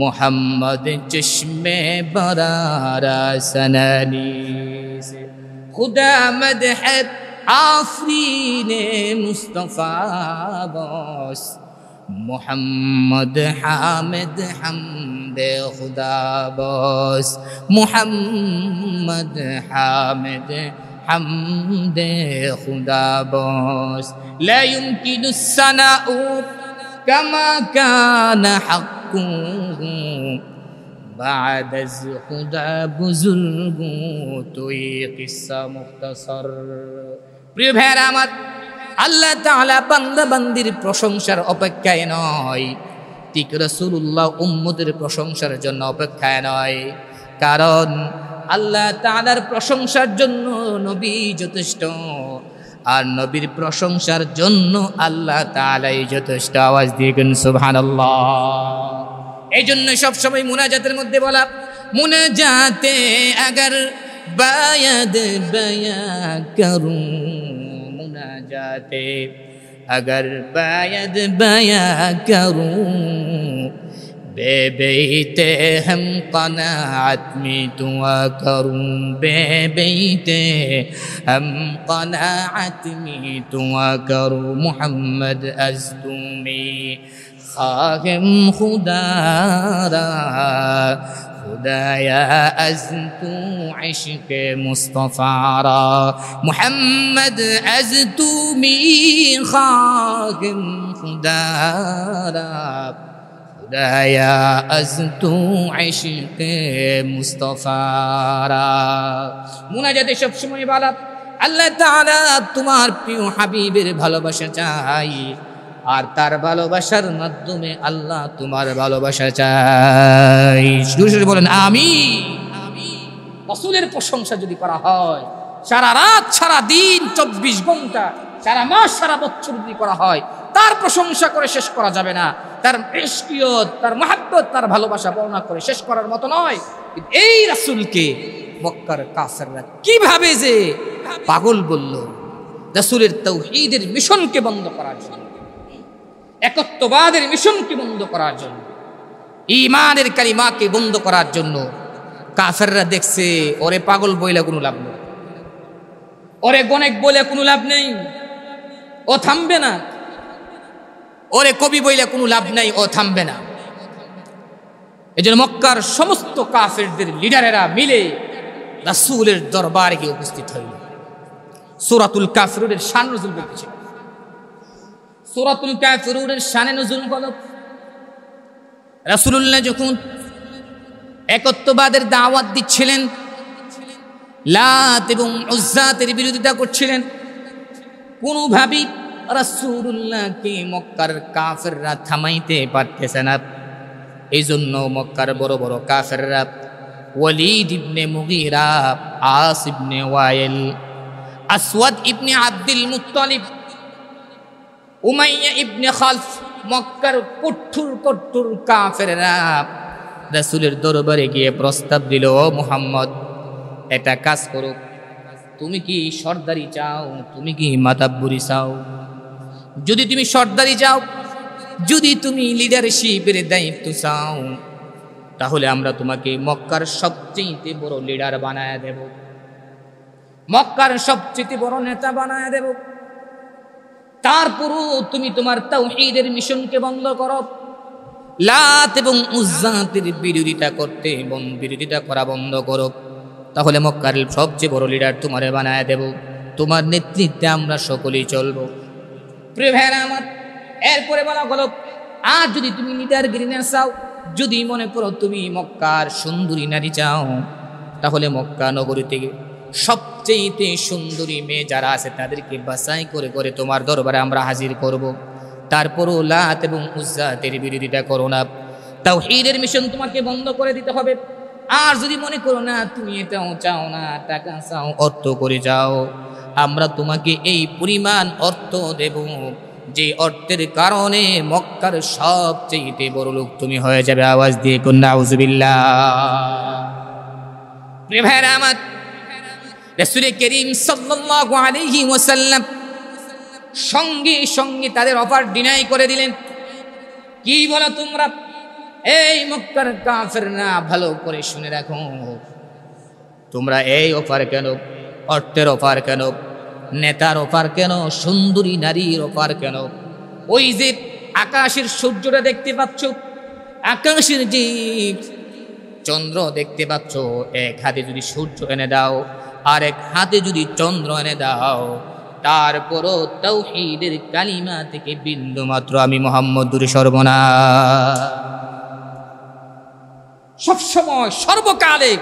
मोहम्मद चश्मे बरारा सनानीस, खुदा मदह आफरीन मुस्तफ़ा बस, मोहम्मद हामिद हमद खुदा बस, मोहम्मद हामिद हमद खुदा बस, ला युमकिनु सनाउ कमा कान हक्कुहु, बाद अज़ खुदा बुजुर्गो तो ये किस्सा मुख्तसर। प्रिय भाइरा आमार, আল্লাহ তাআলা বান্দা বান্দির প্রশংসার অপেক্ষায় নয়, ঠিক রাসূলুল্লাহ উম্মতের প্রশংসার জন্য অপেক্ষায় নয়। কারণ আল্লাহ তাআলার প্রশংসার জন্য নবী যথেষ্ট, আর নবীর প্রশংসার জন্য আল্লাহ তাআলাই যথেষ্ট। আওয়াজ দিয়ে কোন সুবহানাল্লাহ। এই জন্য সবসময় মুনাজাতের মধ্যে বলা, মুনাজাতে अगर बायद बया करूं, जाते अगर बायद बया करूं, बेबैते हम क़नाअत में दुआ करूं, बेबैते हम क़नाअत में दुआ करूं, मोहम्मद अज़ तुम्हें खाहिम खुदारा, खुदाया अज़ तू इश्क़ मुस्तफ़ारा, मोहम्मद अज़ तू मी खागिम खुदारा, खुदाया अज़ तू इश्क़ मुस्तफ़ारा। মুনাজাতে সব সময় বলা, আল্লাহ তাআলা তোমার প্রিয় হাবিবের ভালোবাসা চাই, আর তার ভালোবাসার মাধ্যমে আল্লাহ তোমার ভালোবাসা চাই। সুরে বলেন আমিন। রাসূলের প্রশংসা যদি করা হয়, সারা রাত সারা দিন 24 ঘন্টা, সারা মাস সারা বছর যদি করা হয়, তার প্রশংসা করে শেষ করা যাবে না, তার ইশকিয়ত, তার মহব্বত, তার ভালোবাসা বর্ণনা করে শেষ করার মতো নয়। এই রাসূলকে মক্কার কাফেররা কিভাবে যে পাগল বলল রাসূলের তাওহীদের মিশনকে বন্ধ করার জন্য, একত্ববাদের মিশনকে বন্ধ করার জন্য, ঈমানের কালিমাকে বন্ধ করার জন্য। কাফেররা দেখছে ওরে পাগল বইলে কোনো লাভ নেই, ওরে গণেক বলে কোনো লাভ নেই, ও থামবে না, ওরে কবি বইলে কোনো লাভ নাই, ও থামবে না। এজন্য মক্কার সমস্ত কাফেরদের লিডারেরা মিলে রাসূলের দরবারে গিয়ে উপস্থিত হইল। সূরাতুল কাফিরুনের শান নজুল বলতেছে, সূরাতুল কাফিরুনের শানে নজুল হলো রাসূলুল্লাহ যখন একত্ববাদের দাওয়াত দিচ্ছিলেন, লাত এবং উজ্জাতের বিরোধিতা করছিলেন, কোনোভাবেই রাসূলুল্লাহকে মক্কার কাফেররা থামাইতে পারতেছে না। এই জন্য মক্কার বড় বড় কাফেররা ওয়ালিদ ইবনে মুগীরা, আস ইবনে ওয়াইল, আসওয়াদ ইবনে আব্দুল মুত্তালিব, উমাইয়া ইবনে খালফ, মক্কার কঠোর কঠোর কাফেররা রাসূলের দরবারে গিয়ে প্রস্তাব দিল, ও মুহাম্মদ একটা কাজ করো, তুমি কি সর্দারি চাও, তুমি কি মাতাব্বরি চাও? যদি তুমি সর্দারি চাও, যদি তুমি লিডারশিপের দায়িত্ব চাও, তাহলে আমরা তোমাকে মক্কার সবচেয়ে বড় লিডার বানায় দেব, মক্কার সবচেয়ে বড় নেতা বানায় দেব। তারপরও তুমি তোমার তাওহীদের মিশনকে বন্ধ করো, লাত এবং উজ্জাতের বিরোধিতা করতে বিরোধিতা করা বন্ধ করো, তাহলে মক্কার সবচেয়ে বড় লিডার তোমারে বানায় দেব, তোমার নেতৃত্বে আমরা সকলেই চলবো। প্রিয় ভাইরা আমার, এরপরে বলা হলো, আর যদি তুমি লিডারগিরি না চাও, যদি মনে করো তুমি মক্কার সুন্দরী নারী চাও, তাহলে মক্কা নগরী থেকে সবচেয়ে সুন্দরী মেয়ে যারা আছে তাদেরকে বাছাই করে করে তোমার দরবারে আমরা হাজির করব। তারপরও লাত এবং উজ্জাতের বিরোধিতা করো না, তাওহীদের মিশন তোমাকে বন্ধ করে দিতে হবে। আর যদি মনে করো না তুমি এটাও চাও না, টাকা চাও, অর্থ করে যাও, আমরা তোমাকে এই পরিমাণ অর্থ দেব যে অর্থের কারণে মক্কার সবচেয়ে বড় লোক তুমি হয়ে যাবে। আওয়াজ দিয়ে কোন নাউজুবিল্লাহ। প্রিয় ভাইরা আমার, রাসূল করিম সাল্লাল্লাহু আলাইহি ওয়াসাল্লাম সঙ্গে সঙ্গে তাদের অফার ডিনাই করে দিলেন। কি বলো তোমরা? এই মক্কার কাফেররা, ভালো করে শুনে রাখো, তোমরা এই অফার কেন, অর্থের অফার কেন, নেতার অফার কেন, সুন্দরী নারীর অফার কেন? ওই যে আকাশের সূর্যটা দেখতে পাচ্ছ, আকাশের যে চন্দ্র দেখতে পাচ্ছ, এক হাতে যদি সূর্য এনে দাও আর এক হাতে যদি চন্দ্র এনে দাও, তারপরও তাওহীদের কালিমা থেকে বিন্দু মাত্র আমি মুহাম্মদ দূরে সরব না। সবসময় সর্বকালে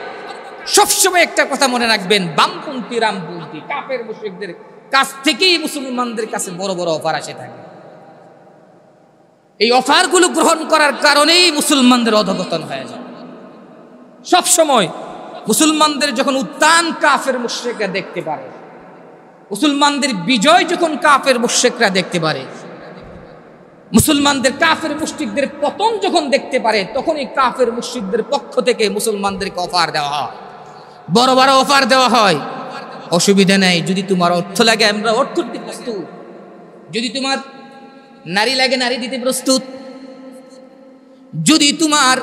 সবসময় একটা কথা মনে রাখবেন, বামপন্থী রামপন্থী কাফের মুশরিকদের কাছ থেকেই মুসলমানদের কাছে বড় বড় অফার আসে থাকে। এই অফারগুলো গ্রহণ করার কারণেই মুসলমানদের অধঃপতন হয়ে যায়। সবসময় মুসলমানদের যখন উত্থান কাফের মুশরিকরা দেখতে পারে, মুসলমানদের বিজয় যখন কাফের মুশরিকরা দেখতে পারে, মুসলমানদের কাফের মুশরিকদের পতন যখন দেখতে পারে, তখন এই কাফের মুশরিকদের পক্ষ থেকে মুসলমানদেরকে অফার দেওয়া হয়, বড় বড় অফার দেওয়া হয়। অসুবিধা নেই, যদি তোমার অর্থ লাগে আমরা অর্থ দিতে প্রস্তুত, যদি তোমার নারী লাগে নারী দিতে প্রস্তুত, যদি তোমার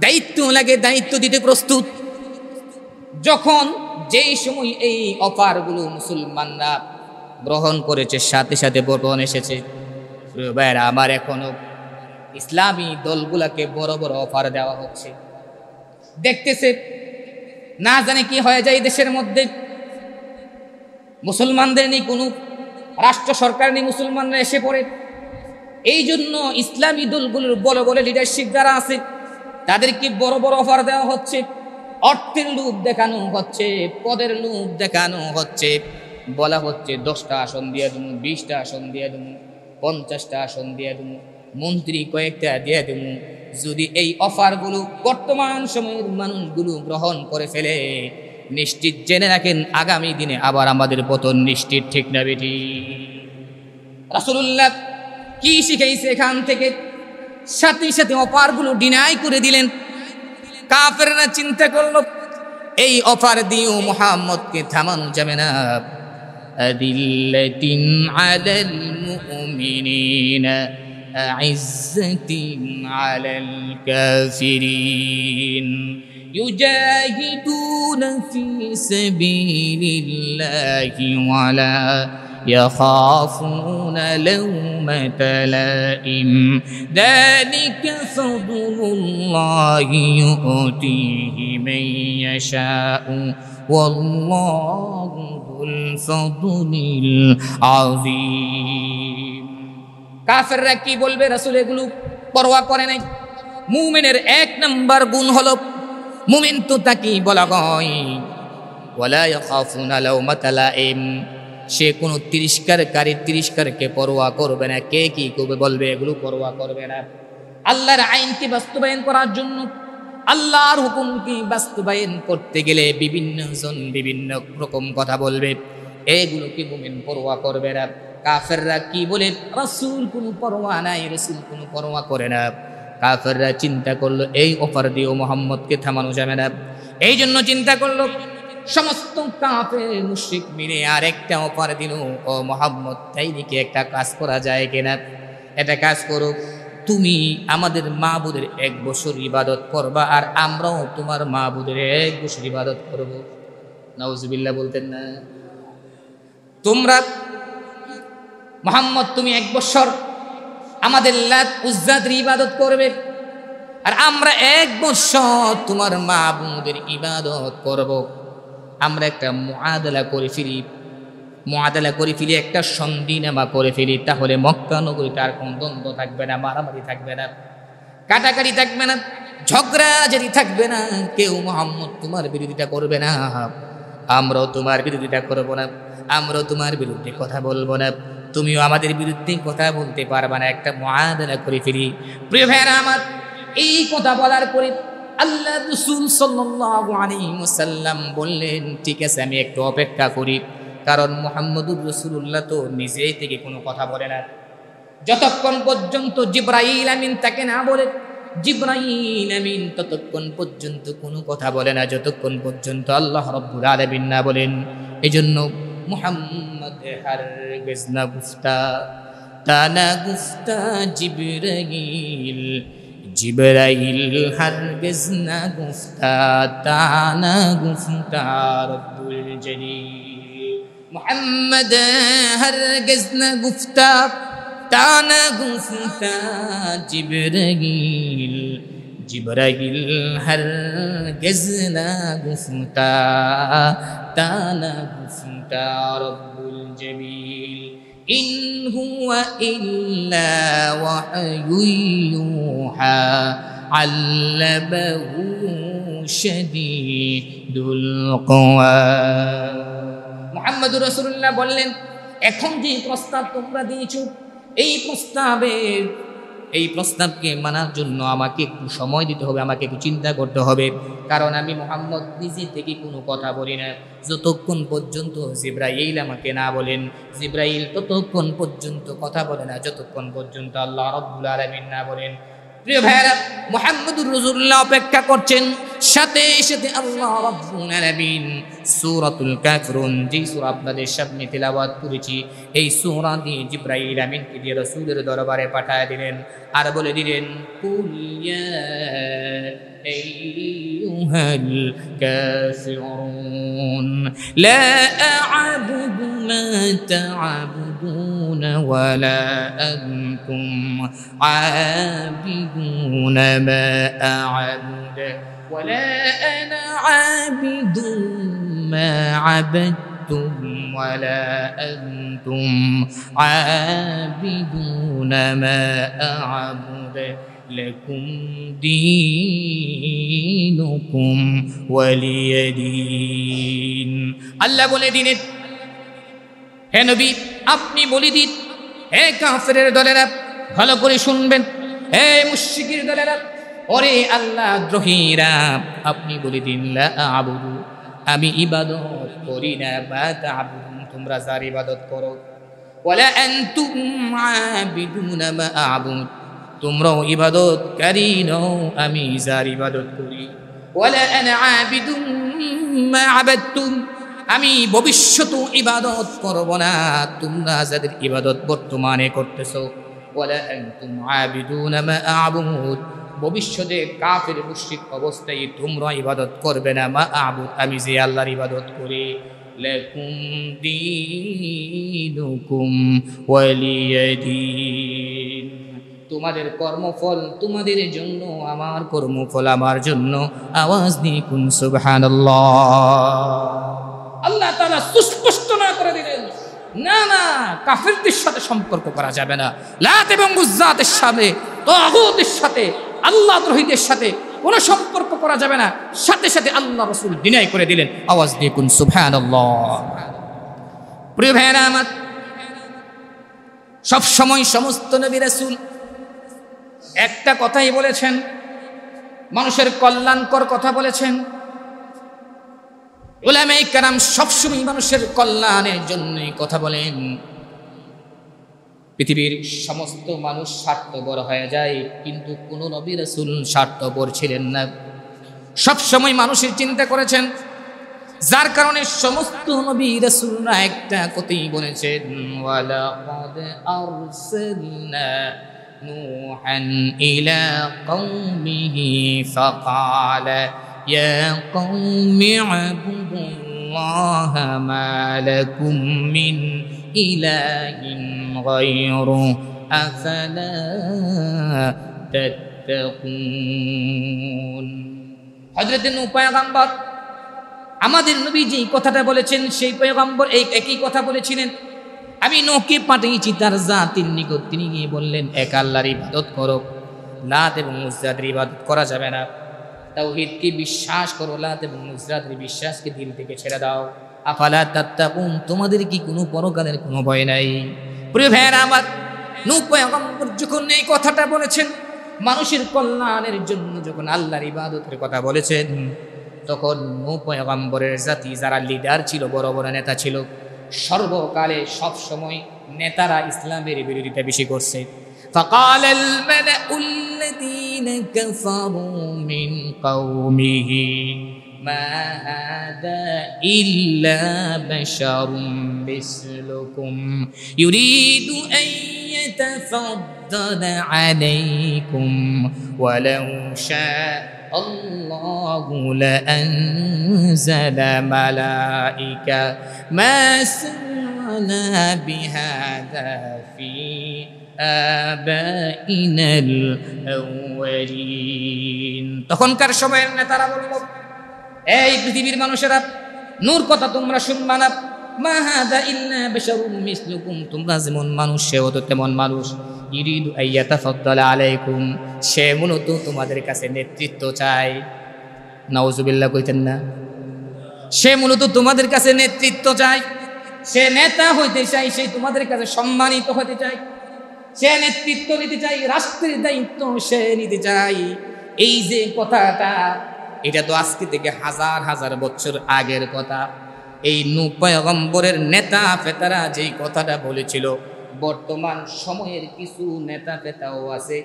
দায়িত্ব লাগে দায়িত্ব দিতে প্রস্তুত। যখন যেই সময় এই অফারগুলো মুসলমানরা গ্রহণ করেছে, সাথে সাথে বর্তমান এসেছে। ভাইরা আমার, এখনো ইসলামী দলগুলাকে বড় বড় অফার দেওয়া হচ্ছে। দেখতেছে না জানে কি হয়ে যায় দেশের মধ্যে। মুসলমানদের নেই কোনো রাষ্ট্র সরকার নেই, মুসলমানরা এসে পড়ে। এই জন্য ইসলামী দলগুলোর বড় বড় লিডারশিপ যারা আছে তাদেরকে বড় বড় অফার দেওয়া হচ্ছে, অর্থের লোভ দেখানো হচ্ছে, পদের লোভ দেখানো হচ্ছে। বলা হচ্ছে 10টা আসন দিয়ে দেবো, 20টা আসন দিয়ে দেবো, 50টা আসন দিয়ে দেবো, মন্ত্রী কয়েকটা দিয়ে দেবো। যদি এই অফারগুলো বর্তমান সময়ের মানুষগুলো গ্রহণ করে ফেলে, নিশ্চিত জেনে রাখেন আগামী দিনে আবার আমাদের পতন নিশ্চিত। ঠিক না বেটি? রাসূলুল্লাহ কি শিখাইছে এখান থেকে? সাথে সাথে অফারগুলো ডিনাই করে দিলেন। কাফেররা চিন্তা করলো এই অফার দিয়েও মুহাম্মদকে থামানো যাবে না। আদিল্লাতিন আলাল মুমিনিনা আইজ্জাতিন আলাল কাফিরিন ইউজাহিদুনা ফি সাবিলিল্লাহি ওয়ালা يخافون لومة لائم ذلك فضل الله يؤتيه من يشاء والله ذو الفضل العظيم কাফেররা কি বলবে? রাসূল এগুলো পরোয়া করে নাই। মুমিনের এক নাম্বার গুণ হলো মুমিন তো তাকে বলা হয় ওয়ালা ইয়াখাফুনা লাওমাতা লাইম, সে কোনো তিরস্কারকে পরোয়া করবে না। কে কি করবে বলবে, এগুলো পরোয়া করবে না। আল্লাহর আইনকে বাস্তবায়ন করার জন্য, আল্লাহর হুকুমকে বাস্তবায়ন করতে গেলে বিভিন্ন জন বিভিন্ন রকম কথা বলবে, এগুলোকে মুমিন পরোয়া করবে না। কাফেররা কি বলে? রাসূল কোনো পরোয়া নাই, রাসূল কোনো পরোয়া করে না। কাফেররা চিন্তা করলো এই অফার দিয়েও মুহাম্মদকে থামানো যাবে না। এই জন্য চিন্তা করলো সমস্ত কাফের মুশরিক মিলে আরেকটা অফার দিল, ও মুহাম্মদ তাই নাকি একটা কাজ করা যায় কিনা? এটা কাজ করো, তুমি আমাদের মাবুদের 1 বছর ইবাদত করবা আর আমরাও তোমার মাবুদের 1 বছর ইবাদত করব। নাউজুবিল্লাহ বলতেন না? তোমরা মুহাম্মদ তুমি 1 বছর আমাদের লাত উজ্জাদের ইবাদত করবে আর আমরা 1 বছর তোমার মাবুদের ইবাদত করব। আমরা একটা মুআদালা করে ফেলি, একটা সন্ধিনামা করে ফেলি, তাহলে মক্কা নগরীতে আর কোনো দ্বন্দ্ব থাকবে না, মারামারি থাকবে না, কাটাকাটি থাকবে না, ঝগড়াঝাটি থাকবে না। কেউ মুহাম্মদ তোমার বিরোধিতা করবে না, আমরাও তোমার বিরোধিতা করব না, আমরাও তোমার বিরুদ্ধে কথা বলবো না, তুমিও আমাদের বিরুদ্ধে কথা বলতে পারবে না। একটা মুআদালা করে ফেলি। প্রিয় ভাইরা আমার, এই কথা বলার পরে আল্লাহ রাসূল সাল্লাল্লাহু আলাইহি ওয়াসাল্লাম বললেন, ঠিক আছে আমি একটু অপেক্ষা করি, কারণ মুহাম্মদুর রাসূলুল্লাহ তো নিজেই থেকে কোনো কথা বলে না। যতক্ষণ পর্যন্ত জিবরাইল আমিন তাকে না বলে, জিবরাইল আমিন ততক্ষণ পর্যন্ত কোনো কথা বলে না, যতক্ষণ পর্যন্ত আল্লাহ রাব্বুল আলামিন না বলেন। এজন্য মুহাম্মদ হারগিজ না গুফতা তানা গুফতা জিবরাইল, জিবরাইল হারগিজ না গুফতা তানা গুফতা রব্বুল জলিল। মুহাম্মদ হারগিজ না গুফতা তানা গুফতা জিবরাইল, জিবরাইল হারগিজ না গুফতা তানা গুফতা রব্বুল জলিল। ইন হুয়া ইল্লা ওয়াহয়ু ইউহা আল্লামাহু শাদীদুল কুওয়া। মুহাম্মদুর রাসূলুল্লাহ বললেন, এখন যে প্রস্তাব তোমরা দিয়েছো, এই প্রস্তাবকে মানার জন্য আমাকে একটু সময় দিতে হবে, আমাকে একটু চিন্তা করতে হবে। কারণ আমি মুহাম্মদ নিজে থেকে কোনো কথা বলি না যতক্ষণ পর্যন্ত জিবরাইল আমাকে না বলেন। জিবরাইল ততক্ষণ পর্যন্ত কথা বলে না যতক্ষণ পর্যন্ত আল্লাহ রাব্বুল আলামিন না বলেন। প্রিয় ভাইরা, মুহাম্মদুর রাসূলুল্লাহ অপেক্ষা করছেন, সাথে সাথে আল্লাহ রাব্বুল আলামিন সূরাতুল কাফিরুন, যে সূরা আপনাদের সামনে তেলাওয়াত করেছি, এই সূরা দিয়ে জিবরাইল আমিনকে দিয়ে রাসূলের দরবারে পাঠিয়ে দিলেন আর বলে দিলেন, কুল ইয়া আইয়ুহাল কাফিরুন লা আ'বুদু মা তা'বুদুনা ওয়া লা আনতুম আ'বিদুনা মা আ'বুদু ওয়া লা আনা আ'বিদুন মা আ'বাদতুম ওয়া লা আনতুম আ'বিদুনা মা আ'বুদু লাকুম দীনুকুম ওয়ালিয়া দীন। আল্লাহ বলে দিলেন, হে নবী আপনি বলে দিন, হে কাফেরের দলেরা ভালো করে শুনবেন, হে মুশরিকের দলেরা, ওরে আল্লাহ দ্রোহীরা, আপনি বলে দিন, লা আ'বুদু, আমি ইবাদত করি না, মা তা'বুদুন, তোমরা যার ইবাদত করো, ওয়ালা আনতুম আবিদুনা মা আ'বুদ, তোমরাও ইবাদতকারী নও আমি যার ইবাদত করি। ওয়ালা আনা আবিদুম মা আবাদতুম, আমি ভবিষ্যতেও ইবাদত করব না তোমরা যাদের ইবাদত বর্তমানে করতেছো। ওয়ালা আনতুম আবিদুনা মা আ'বুদ, ভবিষ্যতে কাফের মুশরিক অবস্থায় তোমরা ইবাদত করবে না মা আ'বুদ, আমি যে আল্লাহর ইবাদত করি। লাকুম দীনুকুম ওয়ালিয়াদিন, তোমাদের কর্মফল তোমাদের জন্য, আমার কর্মফল আমার জন্য। আওয়াজ দিয়ে কুন সুবহানাল্লাহ। আল্লাহ তাআলা সুস্পষ্ট না করে দিলেন, না না, কাফেরদের সাথে সম্পর্ক করা যাবে না, লাত এবং উজ্জাতের সাথে, তাগুতের সাথে, আল্লাহ দ্রোহীদের সাথে কোনো সম্পর্ক করা যাবে না। সাথে সাথে আল্লাহ রাসূল ডিনাই করে দিলেন। আওয়াজ দিয়ে কুন সুবহানাল্লাহ। প্রিয় ভাইরা আমার, সব সময় সমস্ত নবী রাসূল একটা কথাই বলেছেন, মানুষের কল্যাণকর কথা বলেছেন। উলামায়ে কেরাম সবসময় মানুষের কল্যাণের জন্যই কথা বলেন। পৃথিবীর সমস্ত মানুষ স্বার্থপর হয়ে যায়, কিন্তু কোন নবী রাসূল স্বার্থপর ছিলেন না। সবসময় মানুষের চিন্তা করেছেন, যার কারণে সমস্ত নবী রাসূলরা একটা কথাই বলেছেন, ওয়ালাকাদ আরসালনা নূহান ইলা কওমিহি ফাকালা ইয়া কওমি ইবুদুল্লাহা মা লাকুম মিন ইলাহিন গায়রু আফালা তাত্তাকুন। হযরত নূহ পয়গম্বর, আমাদের নবী যে কথাটা বলেছেন, সেই পয়গম্বর এই একই কথা বলেছিলেন। আমি নূহকে পাঠিয়েছি তার জাতির নিকট, তিনি গিয়ে বললেন এক আল্লাহর ইবাদত করো, লাত এবং উজ্জার ইবাদত করা যাবে না। তাওহীদকে বিশ্বাস করো, লাত এবং উজ্জার বিশ্বাসকে দিল থেকে ছেড়ে দাও। আফালা তাত্তাকুন, তোমাদের কি কোনো পরকালের কোনো ভয় নাই? প্রিয় ভাইয়েরা আমার, নূহ পয়গম্বর যখন এই কথাটা বলেছেন, মানুষের কল্যাণের জন্য যখন আল্লাহর ইবাদতের কথা বলেছেন, তখন নূহ পয়গম্বরের জাতি যারা লিডার ছিল, বড় বড় নেতা ছিল, সর্বকালে সব সময় নেতারা ইসলামের বিরোধিতা বেশি করছে। فقال الملأ الذين كفروا من قومه ما هذا إلا بشر مثلكم يريد أن يتفضل عليكم ولو شاء الله لأنزل ملائكة ما سمعنا بهذا في آبائنا الأولين। তখনকার সময়ের নেতারা বলল, এই পৃথিবীর মানুষেরা, নূর কথা তোমরা শুনবা না। মা হাদা ইল্লা বাশারুম মিসলুকুম, তোমরা যেমন মানুষ সেও তো তেমন মানুষ। ইরিদু আইয়াতাফাদ্দালা আলাইকুম, সে মূলত তোমাদের কাছে নেতৃত্ব চায়। নাউজুবিল্লাহ কইতেন না? সে মূলত তোমাদের কাছে নেতৃত্ব চায়, সে নেতা হইতে চায়, সে তোমাদের কাছে সম্মানিত হতে চায়, সে নেতৃত্ব নিতে চায়, রাষ্ট্রের দায়িত্ব সে নিতে চায়। এই যে কথাটা, এটা তো আজকে থেকে হাজার হাজার বছর আগের কথা। এই নূহ পয়গম্বরের নেতা ফেতারা যেই কথাটা বলেছিল, বর্তমান সময়ের কিছু নেতা ফেতাও আছে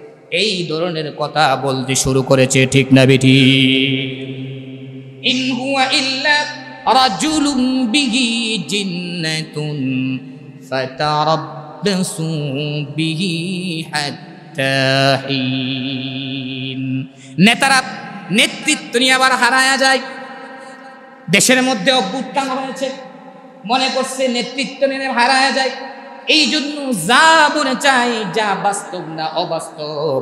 এই ধরনের কথা বলতে শুরু করেছে, ঠিক না বেটি? ইন হুয়া ইল্লা রাজুলুম বিহি জিন্নাতুন ফাতারাব্বাসু বিহি হাত্তা হিন। নেতারা নেতৃত্ব নিয়ে আবার হারায়া যায়। দেশের মধ্যে অভ্যুত্থান হয়েছে, মনে করছে নেতৃত্ব নিয়ে হারায়া যায়। এই জন্য যা মনে চায়, যা বাস্তব না অবাস্তব,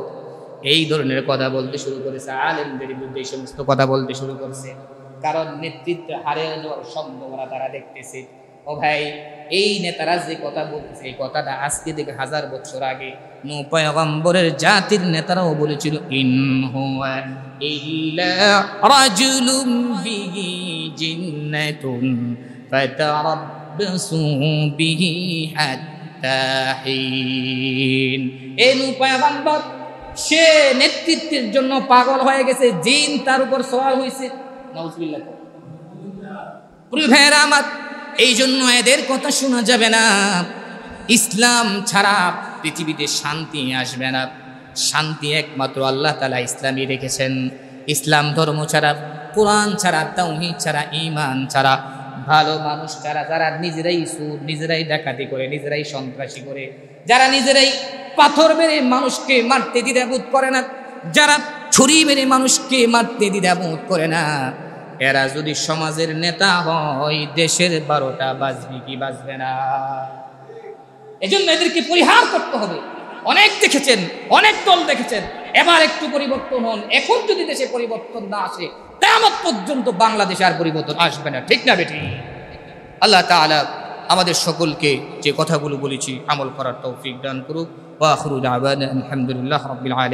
এই ধরনের কথা বলতে শুরু করেছে। আলেমদের বিরুদ্ধে এই সমস্ত কথা বলতে শুরু করছে, কারণ নেতৃত্ব হারিয়ে যাওয়ার সম্ভাবনা তারা দেখতেছে। ও ভাই, এই নেতারা যে কথা বলতেছে, এই কথাটা আজকে থেকে হাজার বছর আগে নূহ পয়গম্বরের জাতির নেতারাও বলেছিল, ইন হুয়া ইল্লা রাজুলুম বিহি জিন্নাতুন ফাতারাব্বাসু বিহি হাত্তা হিন। এই নূহ পয়গম্বর, সে নেতৃত্বের জন্য পাগল হয়ে গেছে, জিন তার উপর সওয়ার হয়েছে। নাউজুবিল্লাহ। প্রিয় ভাইরা আমার, এই জন্য এদের কথা শোনা যাবে না। ইসলাম ছাড়া পৃথিবীতে শান্তি আসবে না। শান্তি একমাত্র আল্লাহ তাআলা ইসলামই রেখেছেন। ইসলাম ধর্ম ছাড়া, কোরআন ছাড়া, তাওহীদ ছাড়া, ঈমান ছাড়া, ভালো মানুষ ছাড়া, যারা নিজেরাই সুদ, নিজেরাই ডাকাতি করে, নিজেরাই সন্ত্রাসী করে, যারা নিজেরাই পাথর মেরে মানুষকে মারতে দ্বিধাবোধ করে না, যারা ছুরি মেরে মানুষকে মারতে দ্বিধাবোধ করে না, এরা যদি সমাজের নেতা হয়, দেশের 12টা বাজবে কি বাজবে না? এজন্য এদেরকে পরিহার করতে হবে। অনেক দেখেছেন, অনেক দল দেখেছেন, এবার একটু পরিবর্তন হন। এখন যদি দেশে পরিবর্তন না আসে, কিয়ামত পর্যন্ত বাংলাদেশে আর পরিবর্তন আসবে না। ঠিক না বেটি? আল্লাহ তাআলা আমাদের সকলকে যে কথাগুলো বলেছি আমল করার তৌফিক দান করুক। ওয়া আখিরু দাওয়ানা আলহামদুলিল্লাহি রাব্বিল আলামিন।